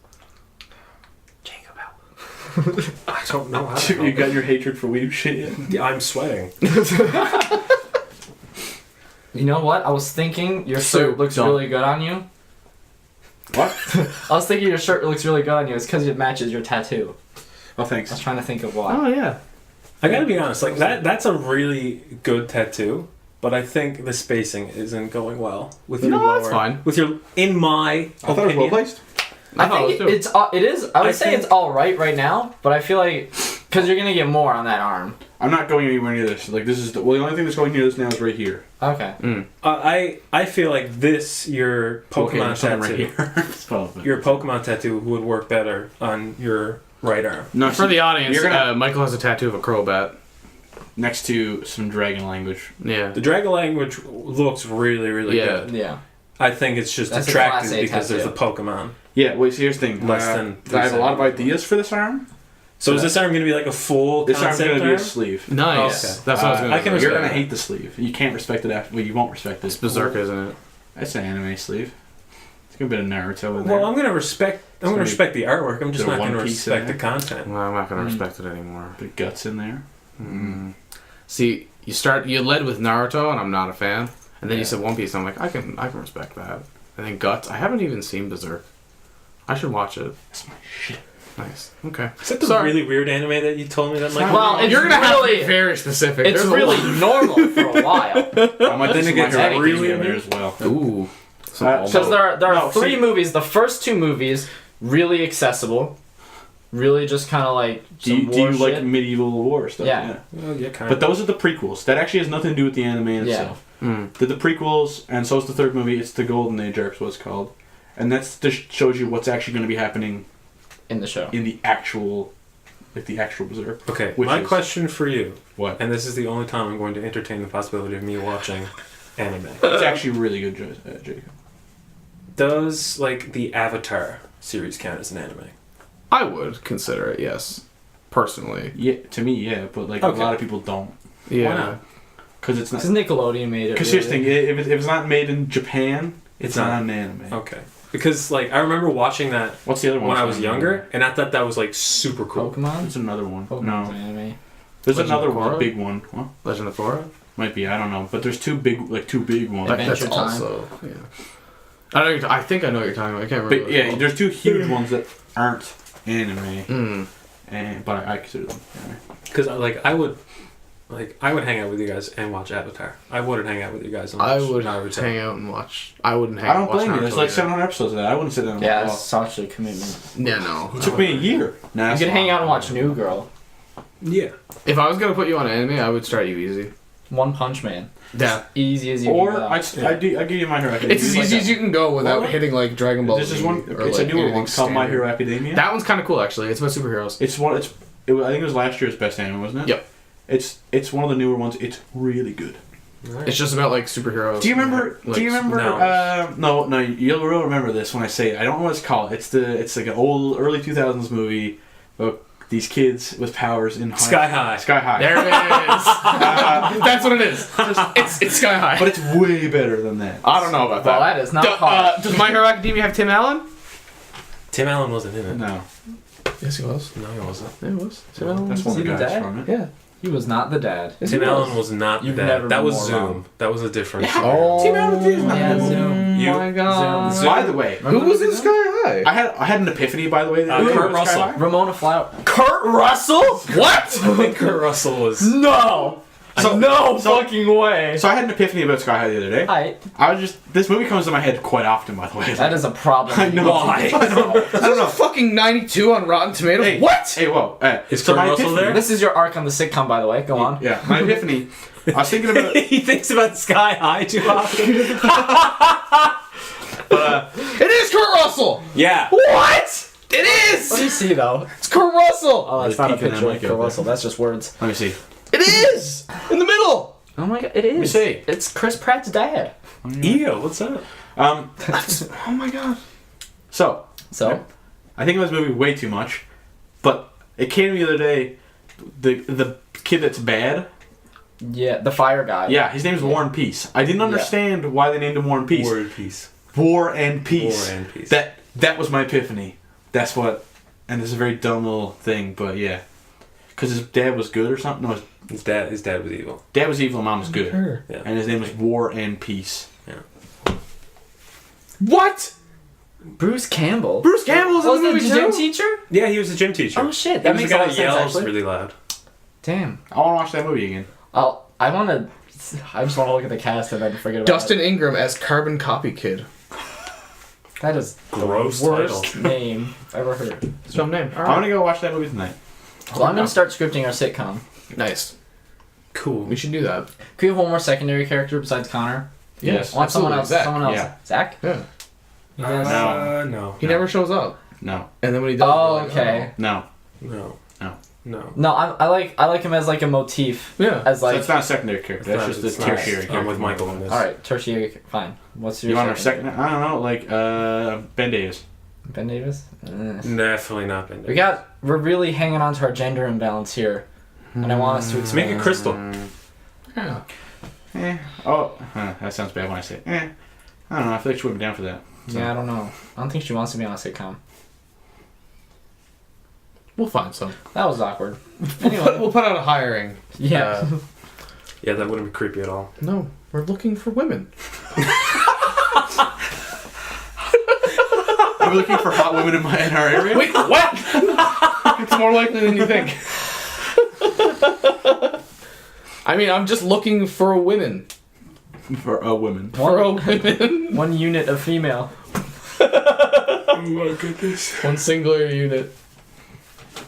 S3: Jacob out. I don't know how
S6: You got your hatred for weeb shit yet?
S3: Yeah, I'm sweating.
S1: You know what? I was thinking your
S2: So
S1: shirt looks
S2: dumb.
S1: really good on you.
S6: What?
S1: I was thinking your shirt looks really good on you. It's because it matches your tattoo.
S6: Oh,
S1: I was
S6: thanks.
S1: trying to think of why.
S2: Oh, yeah.
S3: I gotta be honest, like that's a really good tattoo, but I think the spacing isn't going well with your
S2: No,
S3: lower.
S2: that's fine.
S3: With your, in my
S6: I thought it was
S3: opinion,
S6: well placed.
S1: I
S2: thought
S1: think
S2: it was too.
S1: it is. I would
S3: I
S1: say
S3: think-
S1: it's all right now, but I feel like because you're gonna get more on that arm.
S6: I'm not going anywhere near this. Like, this is the only thing that's going near this now is right here.
S1: Okay.
S3: I feel like this your
S6: Okay,
S3: Pokemon
S6: there's something
S3: tattoo,
S6: right here. Spell it.
S3: your Pokemon tattoo would work better on your right arm.
S6: No,
S2: For the audience,
S6: you're gonna
S2: Michael has a tattoo of a crobat.
S6: next to some dragon language.
S2: Yeah.
S3: The dragon language looks really, really
S2: Yeah.
S3: good.
S1: Yeah.
S3: I think it's just
S1: That's a
S3: attractive
S1: Class A
S3: because there's a
S1: tattoo.
S3: Pokemon.
S6: Yeah. Wait. So here's the thing.
S3: Less than
S6: I have a lot of
S3: 3
S6: ideas for this arm.
S3: So is this arm going to be like a full
S6: This arm's
S3: concept
S6: going to be a
S3: arm?
S6: sleeve.
S2: Nice.
S3: Okay.
S2: That's what I was going to
S3: I can
S2: say.
S6: You're
S3: respect
S6: gonna
S3: that.
S6: hate the sleeve. You can't respect it after. Well, you won't respect it.
S2: It's berserk, isn't it?
S6: That's an anime sleeve. a bit of Naruto in there.
S3: Well, I'm gonna respect the artwork. I'm just
S6: Bit of
S3: not gonna
S6: One Piece
S3: respect
S6: in
S3: the content.
S2: Well, I'm not gonna respect it anymore.
S6: Bit of guts in there.
S2: See, you led with Naruto, and I'm not a fan, and then you said One Piece, and I'm like, I can respect that. And then Guts, I haven't even seen Berserk. I should watch it.
S6: That's my shit.
S2: Nice. Okay.
S3: Is that the really weird anime that you told me that Michael?
S1: Well, it's
S2: You're gonna have to
S1: really
S2: be very specific.
S1: it's
S2: There's a
S1: really
S2: lot.
S1: normal for a while.
S6: I might
S3: Then
S6: just
S3: it gets
S6: watch
S3: really
S6: in there as well.
S2: Ooh.
S1: Because there are three movies. The first two movies really accessible, really just kind of like
S6: Do you
S1: war
S6: like
S1: shit.
S6: medieval war stuff?
S1: Yeah.
S3: Well, yeah, kind
S6: But those are the prequels. That actually has nothing to do with the anime itself. They're the prequels, and so is the third movie. It's the Golden Age, or what it's called. And that's just shows you what's actually going to be happening
S1: in the show.
S6: in the actual Berserk.
S3: Okay,
S6: Which
S3: my
S6: is-
S3: question for you,
S6: What?
S3: and this is the only time I'm going to entertain the possibility of me watching anime.
S6: It's actually really good, Jacob.
S3: Does, like, the Avatar series count as an anime?
S2: I would consider it, yes. Personally.
S6: Yeah, to me, yeah, but like
S3: Okay.
S6: a lot of people don't,
S2: Yeah.
S3: Why not?
S6: because it's not.
S1: Because Nickelodeon made it.
S6: Because
S1: really.
S6: here's the thing: if it's not made in Japan, it's not an anime.
S3: Okay. Because, like, I remember watching that
S6: What's the other one?
S3: when I was younger, and I thought that was, like, super cool.
S1: Pokemon.
S6: There's another one.
S1: Pokemon's
S6: No,
S1: an anime.
S6: there's
S2: Legend
S6: another
S2: of
S6: one,
S2: Korra?
S6: a big one. Huh?
S2: Legend of Korra?
S6: Might be, I don't know, but there's two big ones.
S1: Adventure Time.
S2: also, yeah. I think I know what you're talking about. I can't remember.
S6: But yeah, there's two huge ones that aren't anime,
S2: Mm.
S6: but I consider them anime.
S3: Because, I would hang out with you guys and watch Avatar. I wouldn't hang out with you guys and watch
S2: I would
S3: Naruto.
S2: hang out and watch. I wouldn't hang
S6: I
S2: out
S6: don't
S2: and watch
S6: blame you.
S2: Naruto
S6: There's like
S2: either.
S6: 700 episodes of that. I wouldn't sit down and
S1: Yeah,
S6: watch
S1: it's such a commitment.
S2: Yeah, no.
S6: it took me a year. Nah,
S1: You could hang out and watch New Girl.
S3: Yeah.
S2: If I was gonna put you on anime, I would start you easy.
S1: One Punch Man.
S2: Yeah.
S1: Easy as you
S6: Or
S1: can go.
S6: I give you My Hero Academia.
S2: It's as easy as you can go without
S6: What?
S2: hitting like Dragon Ball.
S6: This is
S2: Z
S6: one.
S2: or,
S6: It's a
S2: like,
S6: newer
S2: anything
S6: one called My
S2: standard.
S6: Hero Academia.
S2: That one's kind of cool actually. It's about superheroes.
S6: It's one. I think it was last year's best anime, wasn't it?
S2: Yep.
S6: It's one of the newer ones. It's really good.
S2: It's just about like superheroes.
S6: Do you remember?
S2: Like,
S6: do you remember?
S3: No.
S6: No. You'll remember this when I say it. I don't know what it's called. It's like an old early 2000s movie about these kids with powers in
S3: Sky High.
S6: Sky High.
S2: There it is. That's what it is. It's Sky High.
S6: But it's way better than that.
S2: I don't know about
S1: Well,
S2: that.
S1: that is not hard.
S2: Does My Hero Academia have Tim Allen?
S3: Tim Allen wasn't in it.
S6: No,
S2: Yes, he was.
S3: No, he wasn't.
S2: Yeah, he was. Tim Allen.
S6: that's one of
S1: he
S6: the
S1: the
S6: guys
S1: dad?
S6: from it.
S2: Yeah.
S1: He was not the dad.
S2: Yes,
S3: Tim
S2: he
S3: Allen was not
S1: You've
S3: that.
S1: never
S3: That
S1: been
S3: was
S1: more
S3: Zoom.
S1: wrong.
S3: That was a different.
S2: Oh,
S6: Tim Allen is not
S1: Yeah,
S6: the
S1: Zoom.
S3: You-
S2: Oh my god.
S3: Zoom.
S6: By the way,
S2: Who was in Sky High?
S6: I had an epiphany. By the way, that
S3: Kurt
S6: Sky
S3: Russell.
S6: High.
S1: Ramona Flower. Kurt Russell?
S2: What?
S3: I think Kurt Russell was.
S1: No! No fucking way!
S6: So I had an epiphany about Sky High the other day.
S1: I,
S6: This movie comes to my head quite often, by the way.
S1: that is a problem.
S6: I know.
S3: Why?
S6: I don't know.
S2: Fucking 92 on Rotten Tomatoes.
S6: Hey,
S2: What?
S6: Hey, whoa.
S3: Is
S6: so
S3: Kurt
S6: my
S3: Russell
S6: epiphany-
S3: there?
S1: This is your arc on the sitcom, by the way. Go on.
S6: Yeah, my epiphany. I was thinking about.
S3: He thinks about Sky High too often.
S2: It is Kurt Russell.
S3: Yeah.
S2: What? It
S1: What do
S2: is.
S1: you see, though?
S2: It's Kurt Russell.
S1: Oh, that's
S6: Really
S1: not a
S6: peeking
S1: picture
S6: that
S1: of
S6: mic
S1: Kurt
S6: out there.
S1: Russell. That's just words.
S6: Let me see.
S2: It is in the middle.
S1: Oh my god, it is.
S6: me see.
S1: It's Chris Pratt's dad.
S3: Ew, what's up?
S6: Um.
S2: Oh my god.
S6: So
S1: So,
S6: I think about this movie way too much, but it came to me the other day. The kid that's bad.
S1: yeah, the fire guy.
S6: Yeah, his name's War and Peace. I didn't understand why they named him War and Peace.
S3: War and Peace.
S6: War and Peace.
S3: War and Peace.
S6: That was my epiphany. That's what. And it's a very dumb little thing, but yeah. Because his dad was good or something. No,
S3: His dad was evil.
S6: dad was evil and mom was good.
S3: Yeah.
S6: And his name was War and Peace.
S2: What?
S1: Bruce Campbell.
S2: Bruce Campbell's in
S1: Was
S2: the
S1: the
S2: movie
S1: gym
S2: too?
S1: teacher?
S3: Yeah, he was a gym teacher.
S1: Oh shit,
S3: He
S1: that
S3: was the
S1: makes a
S3: guy
S1: lot
S3: that
S1: of sense
S3: yells
S1: actually.
S3: really loud.
S1: Damn.
S6: I want to watch that movie again.
S1: I want to. I just want to look at the cast and then forget about
S2: Dustin Ingram as Carbon Copy Kid.
S1: it. That is
S3: Gross
S1: the worst
S3: title.
S1: name I've ever heard.
S2: That's your name.
S6: I'm gonna go watch that movie tonight.
S1: Well, I'm gonna start scripting our sitcom.
S2: Nice.
S3: Cool.
S2: We should do that.
S1: Could we have one more secondary character besides Connor?
S6: Yes.
S1: I want someone else.
S2: Zach.
S1: Someone else.
S6: Yeah.
S1: Zach?
S2: Yeah.
S3: No.
S2: He never shows up.
S6: No.
S2: And then when he does,
S1: Oh,
S2: we're like,
S1: okay.
S6: No.
S3: No.
S6: No.
S3: No.
S1: No, I like him as like a motif.
S2: Oh. Yeah.
S1: As
S6: So
S1: like.
S6: that's not a secondary character. That's just a tertiary character.
S3: I'm with Michael on this.
S1: All right, tertiary. Fine. What's your?
S6: You want our second? I don't know. Like Ben Davis.
S1: Ben Davis.
S3: Definitely not Ben Davis.
S1: We're really hanging on to our gender imbalance here, and I want us to
S3: Let's make it Crystal.
S2: Yeah.
S6: Oh, that sounds bad when I say. I don't know. I feel like she wouldn't be down for that. So.
S1: Yeah, I don't know. I don't think she wants to be on a sitcom.
S2: We'll find some.
S1: That was awkward.
S2: We'll put out a hiring.
S1: Yeah.
S3: Yeah, that wouldn't be creepy at all.
S2: No, we're looking for women.
S6: Are we looking for hot women in our area?
S2: Wait, what? It's more likely than you think. I mean, I'm just looking for a women.
S6: For a woman.
S2: For a women.
S1: One unit of female.
S3: Oh my goodness.
S2: One singular unit.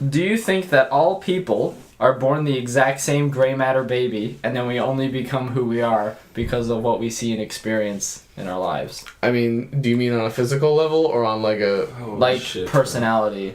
S1: Do you think that all people are born the exact same gray matter baby, and then we only become who we are because of what we see and experience in our lives?
S2: I mean, do you mean on a physical level or on like a...
S1: Like personality.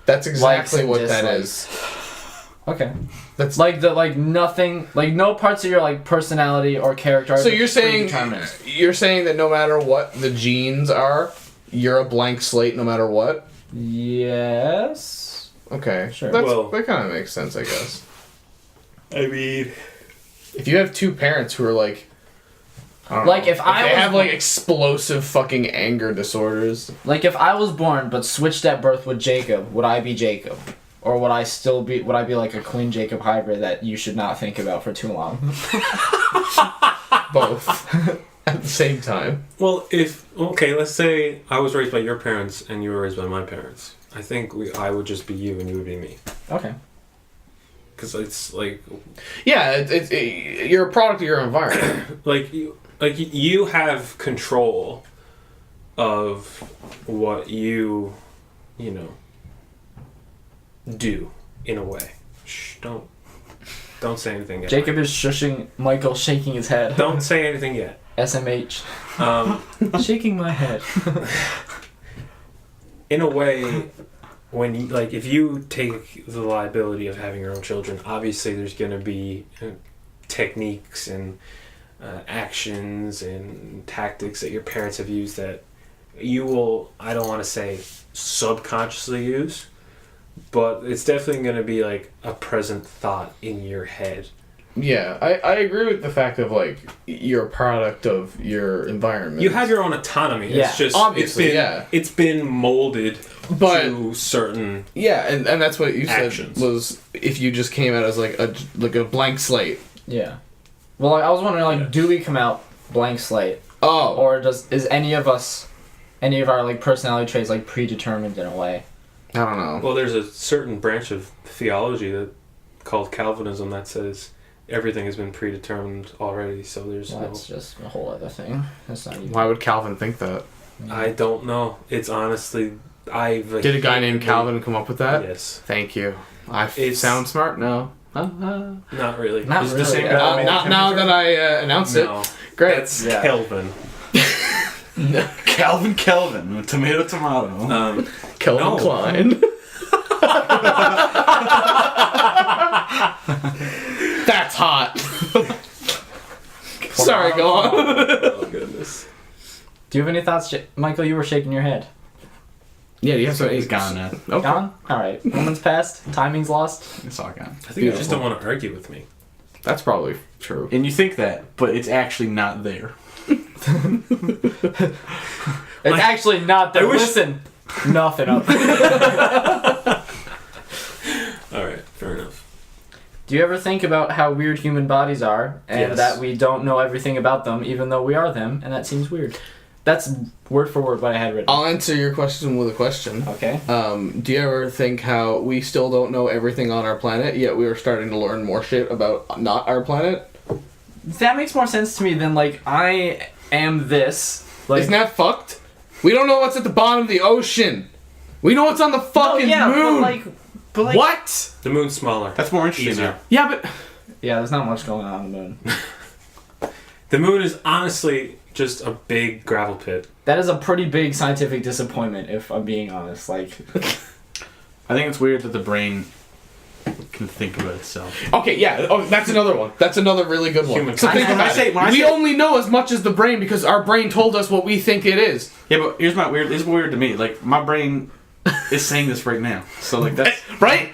S2: That's exactly
S1: Likes and
S2: what that
S1: dislikes.
S2: is.
S1: Okay.
S2: That's
S1: Like nothing, like no parts of your like personality or character.
S2: So you're saying
S1: predetermined.
S2: that no matter what the genes are, you're a blank slate no matter what?
S1: Yes.
S2: Okay.
S1: Sure.
S2: That kind of makes sense, I guess.
S3: I mean,
S2: If you have two parents who are like, I don't
S1: Like
S2: know,
S1: if I
S2: they
S1: was
S2: have like explosive fucking anger disorders.
S1: Like if I was born but switched at birth with Jacob, would I be Jacob? Or would I be like a Quinn Jacob hybrid that you should not think about for too long?
S2: Both. At the same time.
S3: well, let's say I was raised by your parents and you were raised by my parents. I think I would just be you and you would be me.
S1: Okay.
S3: Because it's like...
S2: Yeah, you're a product of your environment.
S3: you have control of what you do, in a way. Shh, don't say anything yet.
S1: Jacob is shushing Michael, shaking his head.
S3: Don't say anything yet.
S1: SMH. Shaking my head.
S3: In a way, when you, if you take the liability of having your own children, obviously there's going to be techniques and actions and tactics that your parents have used that you will, I don't want to say subconsciously use, but it's definitely going to be like a present thought in your head.
S2: Yeah, I agree with the fact of like you're a product of your environment.
S3: You have your own autonomy.
S1: Yeah,
S3: it's just
S2: obviously,
S3: it's been molded to certain
S2: and that's what you
S3: actions.
S2: said was if you just came out as like a blank slate.
S1: Yeah. Well, I was wondering, do we come out blank slate?
S2: Oh.
S1: Or is any of our like personality traits like predetermined in a way?
S2: I don't know.
S3: Well, there's a certain branch of theology called Calvinism that says everything has been predetermined already, so
S1: That's just a whole other thing. That's not even...
S2: Why would Calvin think that?
S3: I don't know. It's honestly...
S2: Did a guy named Calvin come up with that?
S3: Yes.
S2: Thank you. Sound smart? No.
S3: Not really.
S1: Not
S3: It's
S1: really.
S3: the same
S2: Not now that I announced
S3: No.
S2: it. Great.
S3: That's Kelvin.
S6: Kelvin. Tomato.
S2: Kelvin
S3: No.
S2: Klein. That's hot. Sorry, go on.
S3: Oh, goodness.
S1: Do you have any thoughts, Michael? You were shaking your head.
S2: Yeah, you have some.
S6: He's gone now.
S2: Okay.
S1: Gone? Alright. Moment's passed. Timing's lost.
S6: It's all gone.
S3: I think you just don't want to argue with me.
S2: That's probably true.
S6: And you think that, but it's actually not there.
S1: It's actually not there. Listen. Nothing up.
S3: Alright, fair enough.
S1: Do you ever think about how weird human bodies are and
S3: Yes.
S1: that we don't know everything about them even though we are them, and that seems weird? That's word for word what I had written.
S2: I'll answer your question with a question.
S1: Okay.
S2: Do you ever think how we still don't know everything on our planet, yet we are starting to learn more shit about not our planet?
S1: That makes more sense to me than, like, I am this. Like,
S2: Isn't that fucked? We don't know what's at the bottom of the ocean. We know what's on the fucking moon.
S1: But like,
S2: What?
S3: The moon's smaller.
S6: That's more interesting
S3: Easier.
S6: now.
S2: Yeah, but
S1: yeah, there's not much going on the moon.
S3: The moon is honestly just a big gravel pit.
S1: That is a pretty big scientific disappointment, if I'm being honest. Like,
S6: I think it's weird that the brain can think about itself.
S2: okay, yeah. Oh, that's another one. That's another really good one.
S3: Human
S2: So think
S6: when
S2: about
S6: I say-
S2: it.
S6: when I
S2: We
S6: say-
S2: only know as much as the brain because our brain told us what we think it is.
S6: Yeah, but here's my weird. This is weird to me. Like my brain is saying this right now. So like that's
S2: Right?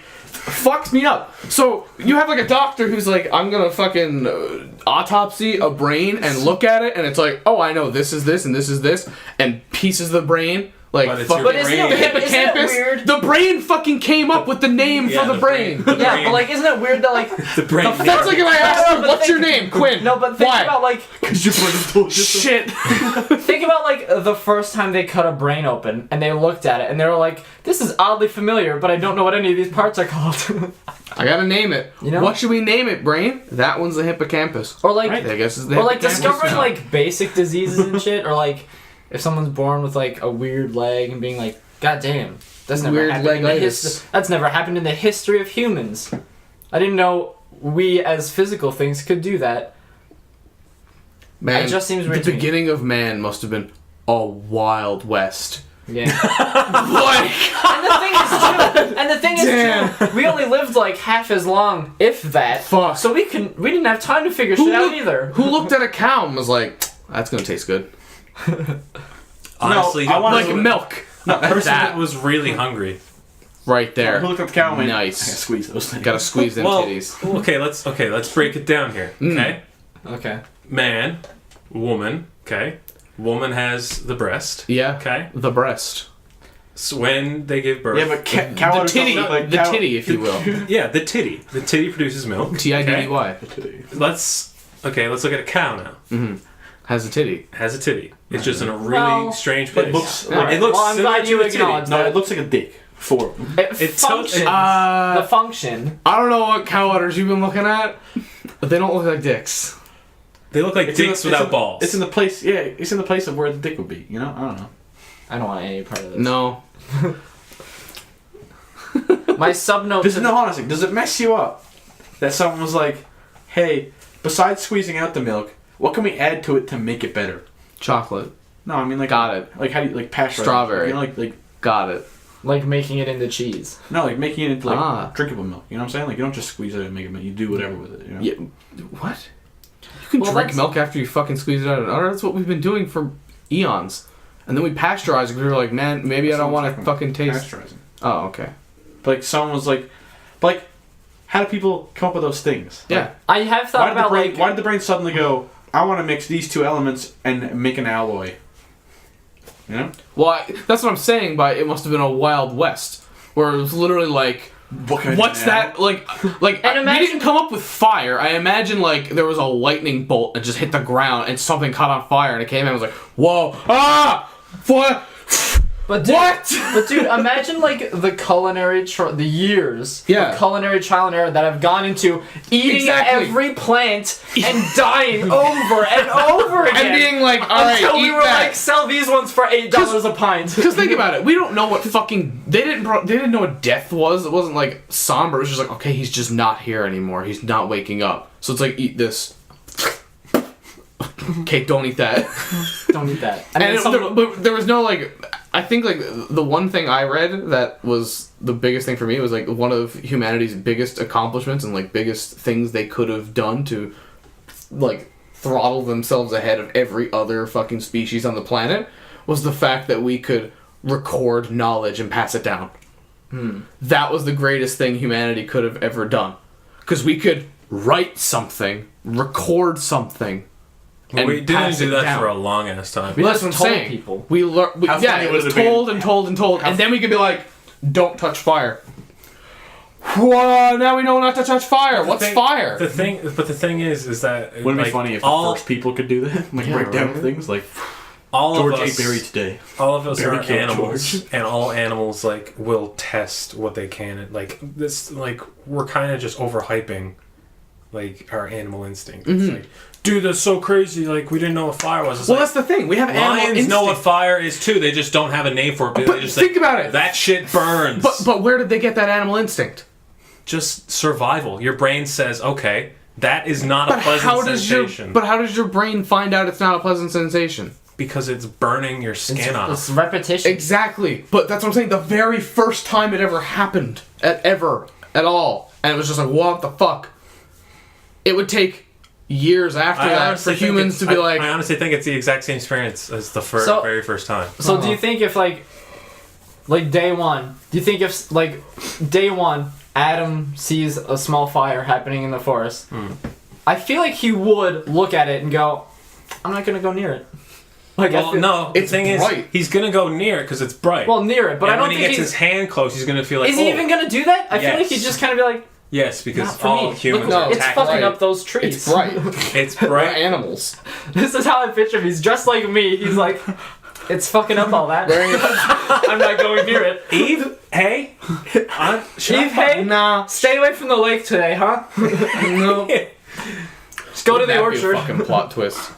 S2: fucks me up. So you have like a doctor who's like, I'm gonna fucking autopsy a brain and look at it, and it's like, oh, I know this is this and this is this, and pieces of the brain. Like,
S3: But it's
S2: fucking
S3: your
S2: the
S3: brain.
S2: hippocampus.
S7: Isn't it weird?
S2: The brain fucking came up with the name
S3: Yeah,
S2: for the brain.
S7: Yeah, but like, isn't it weird that like
S3: The brain.
S2: That's like if I asked you,
S7: but
S2: what's
S7: think-
S2: your name? Quinn.
S7: no, but think
S2: Why?
S7: about like
S6: Because your brain told you so.
S2: Shit.
S7: think about like the first time they cut a brain open and they looked at it and they were like, this is oddly familiar, but I don't know what any of these parts are called.
S2: I gotta name it.
S7: You know?
S2: What should we name it, brain? That one's the hippocampus.
S7: Or like,
S2: I guess it's the
S7: or like
S2: hippocampus
S7: discovering
S2: now.
S7: like basic diseases and shit, or like if someone's born with like a weird leg and being like, god damn, that's never
S2: Weird
S7: happened in the
S2: leg-itis.
S7: that's never happened in the history of humans. I didn't know we as physical things could do that.
S2: Man,
S7: It just seems weird
S2: the
S7: to me.
S2: beginning of man must have been a wild west.
S7: Yeah.
S2: Like,
S7: And the thing is too, we only lived like half as long, if that.
S2: Fuck.
S7: So we didn't have time to figure shit out either.
S2: who looked at a cow and was like, that's gonna taste good.
S3: Honestly,
S6: No, I want
S2: Like
S6: to-
S2: milk.
S3: a person
S2: that.
S3: that was really hungry.
S2: Right there.
S6: Who looked at the cow and went,
S2: Nice.
S6: I gotta squeeze those things.
S2: Gotta squeeze them
S3: Well,
S2: titties.
S3: let's break it down here. Okay,
S7: Okay.
S3: man, woman. Okay, woman has the breast.
S2: Yeah.
S3: Okay,
S2: The breast.
S3: so when they give birth,
S6: Yeah, but cow
S2: The
S6: udders
S2: titty.
S6: don't look like
S2: The
S6: cow-
S2: titty, if you will.
S3: yeah, the titty produces milk.
S2: T-I-D-D-Y.
S3: Let's look at a cow now.
S2: Has a titty.
S3: Has a titty. It's just in a really
S7: Well,
S3: strange place.
S6: It looks
S2: Yeah.
S6: like
S3: It looks
S7: Well, I'm
S3: similar
S7: glad
S3: to
S7: you
S3: a titty.
S7: acknowledged
S6: no, it looks like a dick. For them.
S7: It
S3: It's
S7: functions.
S2: Uh,
S7: the function.
S2: I don't know what cow udders you've been looking at, but they don't look like dicks.
S3: They look like
S6: It's in
S3: dicks
S6: the-
S3: without
S6: it's in-
S3: balls.
S6: It's in the place. Yeah, it's in the place of where the dick would be. You know, I don't know.
S7: I don't want any part of this.
S2: No.
S7: My sub note.
S6: Honestly, does it mess you up that someone was like, "Hey, besides squeezing out the milk, what can we add to it to make it better?"
S2: Chocolate.
S6: No, I mean like
S2: Got it.
S6: Like how do you like pasteurize?
S2: Strawberry.
S6: You know, like
S2: Got it.
S7: Like making it into cheese.
S6: no, like making it into like
S2: Ah.
S6: drinkable milk. You know what I'm saying? Like you don't just squeeze it and make it milk. You do whatever with it. You know?
S2: Yeah. What? You can
S7: Well,
S2: drink
S7: that's-
S2: milk after you fucking squeeze it out of an udder. That's what we've been doing for eons. And then we pasteurize it because we were like, man, maybe I don't want to fucking taste.
S6: Pasteurizing.
S2: Oh, okay.
S6: But like someone was like, how do people come up with those things?
S2: Yeah.
S7: I have thought about like.
S6: Why did the brain suddenly go? I want to mix these two elements and make an alloy. You know?
S2: Well, that's what I'm saying by it must have been a Wild West. Where it was literally like, what's that? Like
S7: And
S2: we
S7: imagine-
S2: didn't come up with fire. I imagine like there was a lightning bolt and just hit the ground and something caught on fire and it came in and was like, whoa, ah, what?
S7: But dude,
S2: What?
S7: But dude, imagine like the culinary the years
S2: Yeah.
S7: of culinary trial and error that I've gone into eating
S2: Exactly.
S7: every plant and dying over and over again.
S2: And being like, all right,
S7: until we
S2: eat
S7: were
S2: that.
S7: like, sell these ones for $8 a pint.
S2: Because think about it, we don't know what fucking they didn't know what death was. It wasn't like somber. It was just like, okay, he's just not here anymore. He's not waking up. So it's like, eat this. Okay, don't eat that.
S7: Don't eat that. And,
S2: And but there was no like. I think like the one thing I read that was the biggest thing for me was like one of humanity's biggest accomplishments and like biggest things they could have done to like throttle themselves ahead of every other fucking species on the planet was the fact that we could record knowledge and pass it down. That was the greatest thing humanity could have ever done. Because we could write something, record something,
S3: Well,
S2: and
S3: we didn't
S2: pass
S3: do
S2: it
S3: that
S2: down.
S3: for a long ass time.
S7: We
S2: Well, that's
S7: just
S2: what I'm
S7: told
S2: saying.
S7: people.
S2: We learned.
S6: How
S2: Yeah,
S6: funny
S2: it
S6: would
S2: was
S6: it have been?
S2: told and told and told, and then we could be like, "Don't touch fire." Whoa! Now we know not to touch fire. What's fire?
S3: The thing is that
S6: Wouldn't it
S3: like,
S6: be funny if
S3: all,
S6: the first people could do that? Like
S2: Yeah,
S6: break down
S2: right?
S6: things like
S3: all
S6: George
S3: of
S6: ate
S3: us,
S6: berry today.
S3: all of us
S6: Berry
S3: are
S6: killed
S3: animals,
S6: George.
S3: and all animals like will test what they can. And, like this, like we're kind of just overhyping, like our animal instinct. It's like, dude, that's so crazy. Like we didn't know what fire was. It's
S2: Well,
S3: like,
S2: that's the thing. We have animal
S3: lions
S2: instinct.
S3: know what fire is too. They just don't have a name for it.
S2: But
S3: They just
S2: think about it.
S3: That shit burns.
S2: But where did they get that animal instinct?
S3: Just survival. Your brain says, okay, that is not a
S2: But
S3: pleasant
S2: how does
S3: sensation.
S2: how does your brain find out it's not a pleasant sensation?
S3: Because it's burning your skin off.
S7: It's repetition.
S2: Exactly. But that's what I'm saying. The very first time it ever happened, at all, and it was just like, what the fuck? It would take years after that for humans to be like,
S3: I honestly think it's the exact same experience as the
S7: So-
S3: very first time.
S7: So
S2: Uh-huh.
S7: do you think if like day one, do you think if like day one Adam sees a small fire happening in the forest, I feel like he would look at it and go, I'm not gonna go near it. Like,
S3: Well, no, the
S2: It's
S3: thing
S2: bright.
S3: is, he's gonna go near it because it's bright.
S7: well, near it, but
S3: and
S7: I don't
S3: when he
S7: think
S3: gets his hand close, he's gonna feel like,
S7: Is he even gonna do that? I feel like
S3: Yes.
S7: he'd just kind of be like,
S3: Yes, because
S7: not for
S3: all
S7: me.
S3: humans
S7: Look,
S3: are
S7: it's
S3: attacked.
S7: fucking
S2: Right.
S7: up those trees.
S2: It's bright.
S3: It's
S2: We're
S3: bright.
S2: animals.
S7: This is how I picture him. He's dressed like me. He's like, it's fucking up all that.
S2: Wearing a-
S7: I'm not going near it.
S3: Eve, hey,
S7: Eve, hey,
S2: Nah.
S7: stay away from the lake today, huh?
S2: No.
S7: Just go to the
S2: That'd be a
S7: orchard.
S2: fucking plot twist.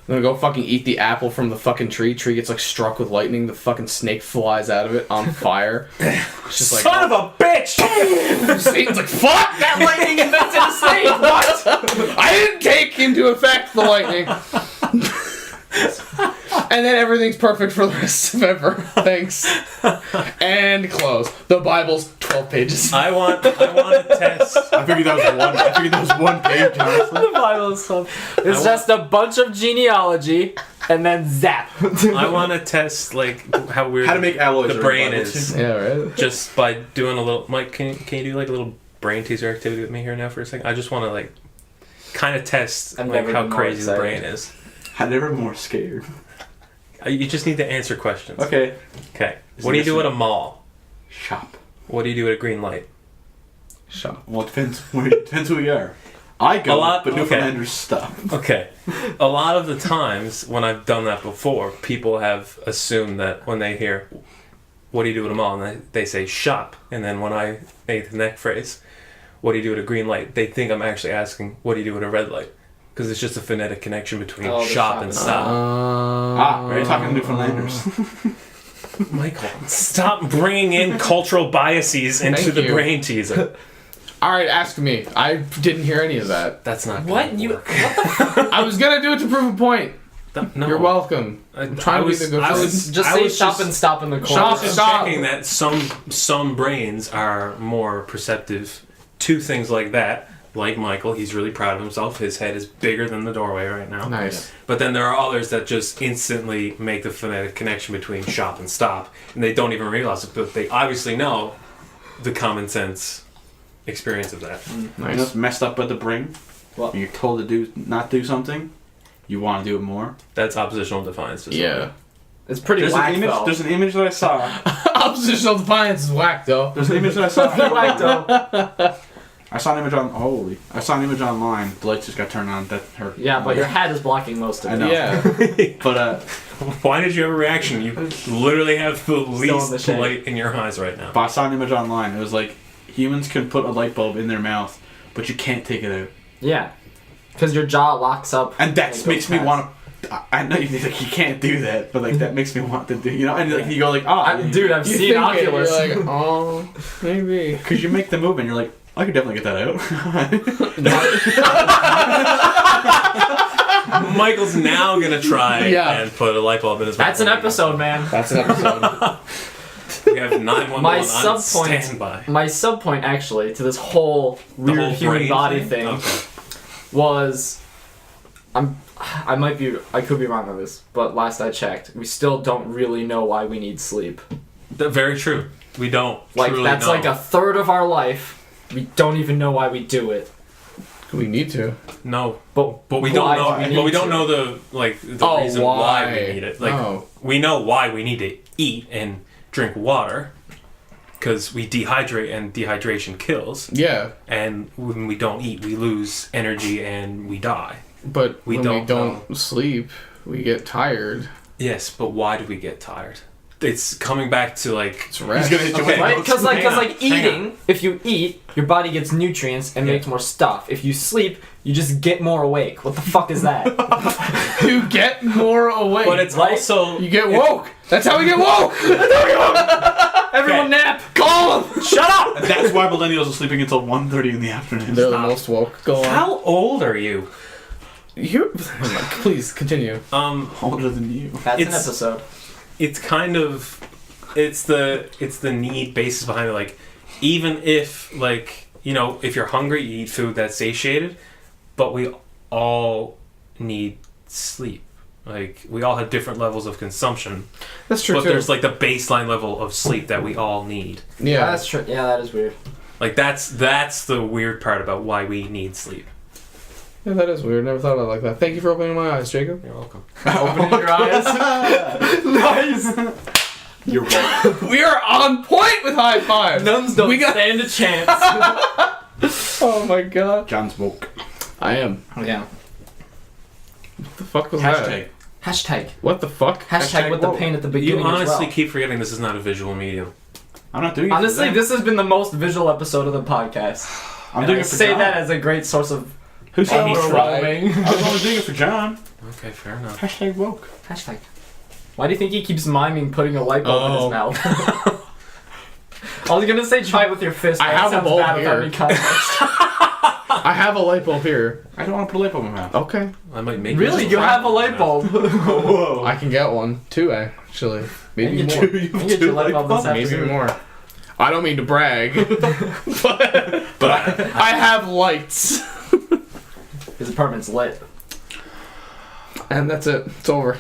S2: I'm gonna go fucking eat the apple from the fucking tree. Tree gets like struck with lightning. The fucking snake flies out of it on fire. It's just like
S3: Son of a bitch!
S2: Satan's like fuck.
S7: That lightning invented a snake. What?
S2: I didn't take into effect the lightning. And then everything's perfect for the rest of ever. Thanks. And close. The Bible's 12 pages.
S3: I want to test.
S6: I figured that was one page, honestly.
S7: The Bible stuff. It's just a bunch of genealogy, and then zap.
S3: I want to test like how weird
S6: How to make alloys
S3: the
S6: are
S3: brain
S6: Bible
S3: is,
S2: Yeah, right.
S3: just by doing a little. Mike, can you do like a little brain teaser activity with me here now for a second? I just want to like kind of test
S7: I've
S3: like
S7: never
S3: how
S7: been more
S3: crazy the
S7: excited.
S3: brain is.
S6: I'm never more scared.
S3: You just need to answer questions.
S6: Okay.
S3: Okay.
S6: Is
S3: What do you
S6: it
S3: do at a
S6: missing?
S3: mall?
S6: Shop.
S3: What do you do at a green light?
S2: Shut
S6: Well, it depends who we are. I go,
S3: A lot-
S6: but
S3: okay.
S6: Newfoundlanders stop.
S3: Okay. A lot of the times when I've done that before, people have assumed that when they hear, what do you do at a mall? And they say, shop. And then when I make the next phrase, what do you do at a green light? They think I'm actually asking, what do you do at a red light? Because it's just a phonetic connection between
S7: Oh, the
S3: shop
S7: shop
S3: and
S7: and
S3: stop.
S6: We're talking Newfoundlanders.
S3: Michael, stop bringing in cultural biases into
S2: Thank
S3: the
S2: you.
S3: brain teaser.
S2: All right, ask me. I didn't hear any of that.
S3: That's not
S7: What?
S3: gonna
S7: You?
S3: work.
S2: I was gonna do it to prove a point.
S3: No.
S2: You're welcome.
S3: I'm
S2: trying to be the good person.
S7: Just say shop and stop in the corner.
S2: Shop.
S3: just checking that some brains are more perceptive to things like that. Like Michael, he's really proud of himself. His head is bigger than the doorway right now.
S2: Nice.
S3: But then there are others that just instantly make the phonetic connection between shop and stop, and they don't even realize it, but they obviously know the common sense experience of that.
S6: You know
S2: Nice.
S6: what's messed up with the brain?
S7: What?
S6: When you're told to not do something, you want to do it more.
S3: That's oppositional defiance.
S2: Yeah.
S7: It's pretty
S6: There's
S7: whack
S6: an image.
S7: though.
S6: There's an image that I saw.
S2: Oppositional defiance is whack, though.
S6: There's an image that I saw.
S7: Whack though.
S6: I saw an image I saw an image online. The lights just got turned on. That hurt.
S7: Yeah, but your hat is blocking most of
S6: I
S7: it.
S6: know.
S2: Yeah.
S6: But
S3: Why did you have a reaction? You literally have the
S7: in the
S3: least
S7: shade.
S3: light in your eyes right now.
S6: I saw an image online. It was like humans can put a light bulb in their mouth, but you can't take it out.
S7: Yeah. Because your jaw locks up.
S6: And that
S7: goes
S6: makes me
S7: past.
S6: want to. I know you can't do that, but like that makes me want to do. You know, and like, you go like, oh,
S7: Dude, I've
S2: You
S7: seen
S2: think it,
S7: Oculus.
S2: You're like, oh, maybe.
S6: because you make the move and you're like, I could definitely get that out.
S3: Michael's now gonna try
S2: Yeah.
S3: and put a light bulb in his mouth.
S7: That's an episode, man.
S2: That's an episode.
S3: We have 911
S7: My
S3: on
S7: sub-point-
S3: standby.
S7: My sub point actually to this whole
S3: The
S7: weird
S3: whole
S7: human
S3: brain
S7: body thing
S3: Okay.
S7: was I could be wrong on this, but last I checked, we still don't really know why we need sleep.
S3: Very true. We don't
S7: Like
S3: truly
S7: that's
S3: know.
S7: like a third of our life. We don't even know why we do it.
S2: We need to.
S3: No,
S7: But
S3: but we don't
S7: why
S3: know.
S7: do we
S3: But we
S7: need
S3: don't
S7: to?
S3: know the
S2: Oh,
S3: reason why we need it. Like
S2: Oh.
S3: we know why we need to eat and drink water, because we dehydrate and dehydration kills.
S2: Yeah,
S3: And when we don't eat, we lose energy and we die.
S2: but
S3: We
S2: when
S3: don't
S2: we don't sleep, we get tired.
S3: Yes, but why do we get tired? It's coming back to like
S2: It's rest.
S6: He's gonna hit you
S3: Okay.
S6: with
S7: Right? Because like,
S3: Hang on, hang
S7: eating, if you eat, your body gets nutrients and
S3: Yeah.
S7: makes more stuff. If you sleep, you just get more awake. What the fuck is that?
S2: You get more awake.
S3: But it's
S7: Right?
S3: also
S2: you get woke. That's how we get woke.
S7: Everyone nap.
S2: Call them.
S7: Shut up.
S6: That's why millennials are sleeping until 1:30 in the afternoon.
S2: They're the most woke. Go on.
S3: How old are you?
S2: You please continue.
S6: Older than you.
S7: That's an
S3: It's-
S7: episode.
S3: It's kind of it's the need basis behind it. Like even if like if you're hungry, you eat food that's satiated, but we all need sleep. Like we all have different levels of consumption,
S2: That's true
S3: but
S2: too.
S3: there's like the baseline level of sleep that we all need.
S2: yeah.
S7: That's true. Yeah, that is weird.
S3: Like that's the weird part about why we need sleep.
S2: Yeah, that is weird. Never thought about it like that. Thank you for opening my eyes, Jacob.
S3: You're welcome.
S7: Opening your eyes. Nice.
S3: You're welcome.
S2: We are on point with high five.
S7: Nuns don't stand a chance.
S2: Oh my god.
S6: John's woke.
S2: I am.
S7: Yeah.
S2: What the fuck was
S6: Hashtag.
S2: that?
S7: Hashtag.
S2: What the fuck?
S7: Hashtag with the
S6: woke.
S7: pain at the
S3: You
S7: beginning
S3: honestly
S7: as well.
S3: keep forgetting this is not a visual medium.
S6: I'm not doing it.
S7: Honestly,
S6: for them.
S7: this has been the most visual episode of the podcast.
S6: I'm
S7: And
S6: doing
S7: I
S6: it for
S7: say
S6: John.
S7: that as a great source of
S6: Who said
S2: Oh,
S6: I was
S2: right.
S7: overwhelming.
S6: I was only doing it for John.
S3: Okay, fair enough.
S6: Hashtag woke.
S7: Hashtag. Why do you think he keeps miming putting a light bulb in his mouth? I was gonna say try it with your fist.
S2: I
S7: but that
S2: have a
S7: sounds
S2: bulb
S7: bad without
S2: here.
S7: any context.
S2: I have a light bulb here.
S6: I don't want to put a light bulb in my mouth.
S2: Okay.
S3: I might make
S7: Really? You have a light bulb?
S6: Whoa.
S2: I can get one. 2 actually. Maybe
S7: And
S2: more.
S7: you get your light bulb this
S2: Maybe
S7: afternoon.
S2: more. I don't mean to brag, but I have lights.
S7: His apartment's lit.
S2: And that's it. It's over.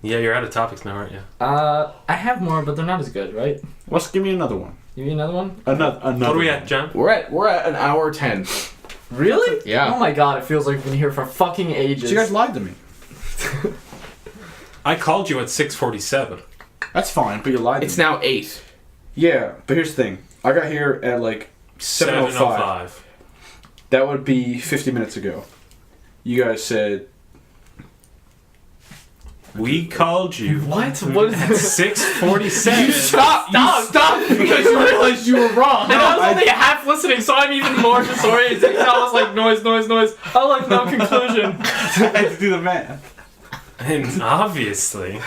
S3: Yeah, you're out of topics now, aren't you?
S7: I have more, but they're not as good, right?
S6: Let's give me another one.
S7: You need another one?
S6: Another.
S3: What are we at, John?
S2: We're at an hour 10.
S7: Really?
S2: Yeah.
S7: Oh my god, it feels like we've been here for fucking ages.
S6: So you guys lied to me.
S3: I called you at 6:47.
S6: That's fine, but you lied to
S2: It's
S6: me.
S2: now 8.
S6: Yeah, but here's the thing. I got here at like 7:05.
S3: 7:05.
S6: That would be 50 minutes ago. You guys said...
S3: We called you
S7: What? What
S3: at
S7: is this?
S3: 6:47.
S2: Stop!
S7: Stop!
S2: Because you realized you were wrong.
S7: And I was only half listening, so I'm even more disoriented. I was like, noise. I like no conclusion.
S6: I had to do the math.
S3: And obviously,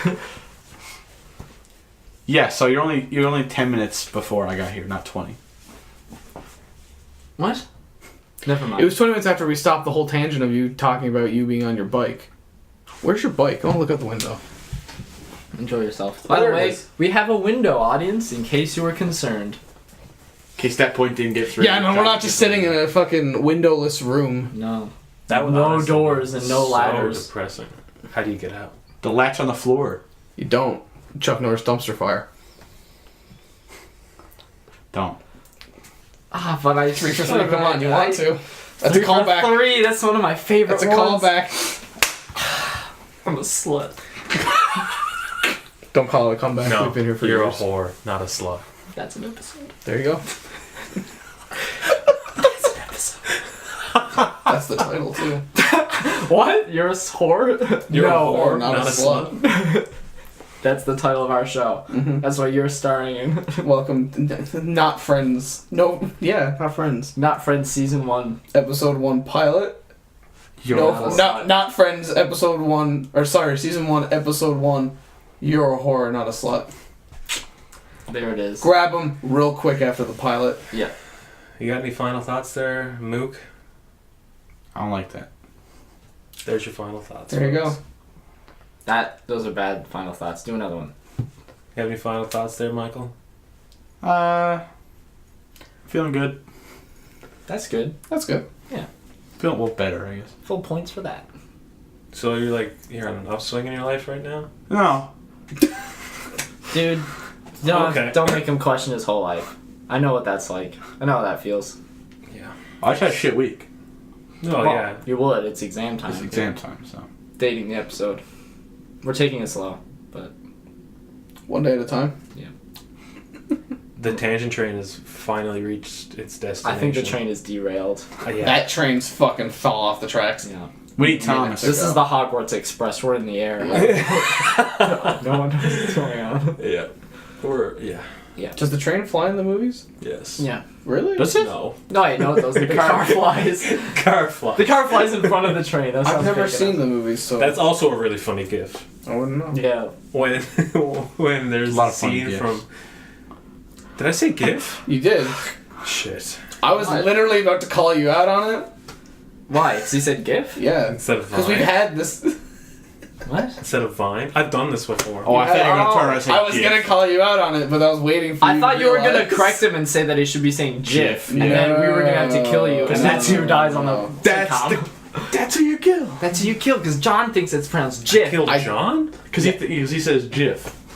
S6: Yeah, so you're only 10 minutes before I got here, not 20.
S7: What? Never mind.
S2: It was 20 minutes after we stopped the whole tangent of you talking about you being on your bike. Where's your bike? Go and look out the window.
S7: Enjoy yourself. By the
S2: There it
S7: way,
S2: is.
S7: we have a window, audience, in case you were concerned.
S6: In case that point didn't get through.
S2: Yeah, no, we're not just sitting in a fucking windowless room.
S7: No.
S3: that would
S7: No
S3: honestly
S7: doors
S3: be
S7: and no ladders.
S3: So depressing. How do you get out?
S6: The latch on the floor.
S2: You don't. Chuck Norris dumpster fire.
S6: Don't.
S7: Ah, but I
S2: 3 for 3, come on, you want to. That's a callback.
S7: 3, that's one of my favorite
S2: That's a
S7: ones.
S2: callback.
S7: I'm a slut.
S2: Don't call it a comeback.
S3: No,
S2: We've been here for
S3: you're
S2: years.
S3: a whore, not a slut.
S7: That's an episode.
S2: There you go. That's the title, too.
S7: What? You're a whore?
S3: You're
S7: no.
S3: a whore,
S2: not a slut.
S7: That's the title of our show.
S2: Mhm.
S7: That's what you're starring in.
S2: Welcome, not friends. No, yeah, not friends.
S7: Not Friends Season 1.
S2: Episode 1 pilot.
S6: You're
S2: No,
S7: not a
S2: not
S7: slut.
S2: not friends. Episode 1, or sorry, season 1, episode 1. You're a whore, not a slut.
S7: There it is.
S2: Grab them real quick after the pilot.
S7: Yeah.
S3: You got any final thoughts there, Mook?
S6: I don't like that.
S3: There's your final thoughts.
S2: There you go.
S7: Those are bad final thoughts. Do another one.
S3: You have any final thoughts there, Michael?
S6: Feeling good.
S7: That's good.
S2: That's good.
S6: Feeling well better, I guess.
S7: Full points for that.
S3: So you're on an upswing in your life right now?
S6: No.
S7: Dude,
S3: Okay.
S7: don't make him question his whole life. I know what that's like. I know how that feels.
S3: Yeah.
S6: I just had a shit week.
S3: Oh,
S7: Well,
S3: yeah.
S7: You would. It's exam time.
S6: It's exam time, so.
S7: Dating the episode. We're taking it slow, but
S2: One day at a time.
S3: The tangent train has finally reached its
S7: I
S3: destination.
S7: think the train is derailed.
S3: Yeah.
S2: That train's fucking fell off the tracks.
S7: Yeah.
S6: We need Thomas.
S7: This is the Hogwarts Express. We're in the air. No one knows what's going on.
S3: Yeah. Yeah.
S2: Does the train fly in the movies?
S3: Yes.
S7: Yeah.
S2: Really?
S6: Does it?
S3: No.
S7: No, I know those. The car flies.
S3: Car fly.
S7: The car flies in front of the train. That
S2: I've
S7: sounds
S2: never
S7: fake
S2: seen
S7: enough.
S2: the movies, so
S3: That's also a really funny gif.
S2: I wouldn't know.
S7: Yeah.
S3: When there's
S6: A lot
S3: a
S6: of funny
S3: scene
S6: gifs.
S3: from. Did I say gif?
S2: You did.
S3: Shit.
S2: I was literally about to call you out on it.
S7: Why? Because he said GIF?
S2: Yeah.
S3: Instead of
S2: Because we've
S3: Vine.
S2: had this.
S7: What?
S3: Instead of Vine. I've done this before.
S6: Oh, I thought you were going to turn around and say
S2: I was
S6: GIF.
S2: gonna call you out on it, but I was waiting for you
S7: I thought
S2: to
S7: you were gonna
S2: realize.
S7: correct him and say that he should be saying GIF, and
S2: No.
S7: then we were gonna have to kill you, and that's who dies on the
S2: No.
S7: sitcom.
S6: That's who you kill.
S7: That's who you kill, because John thinks it's pronounced GIF.
S3: Killed
S2: I-
S3: John?
S6: Because he says GIF.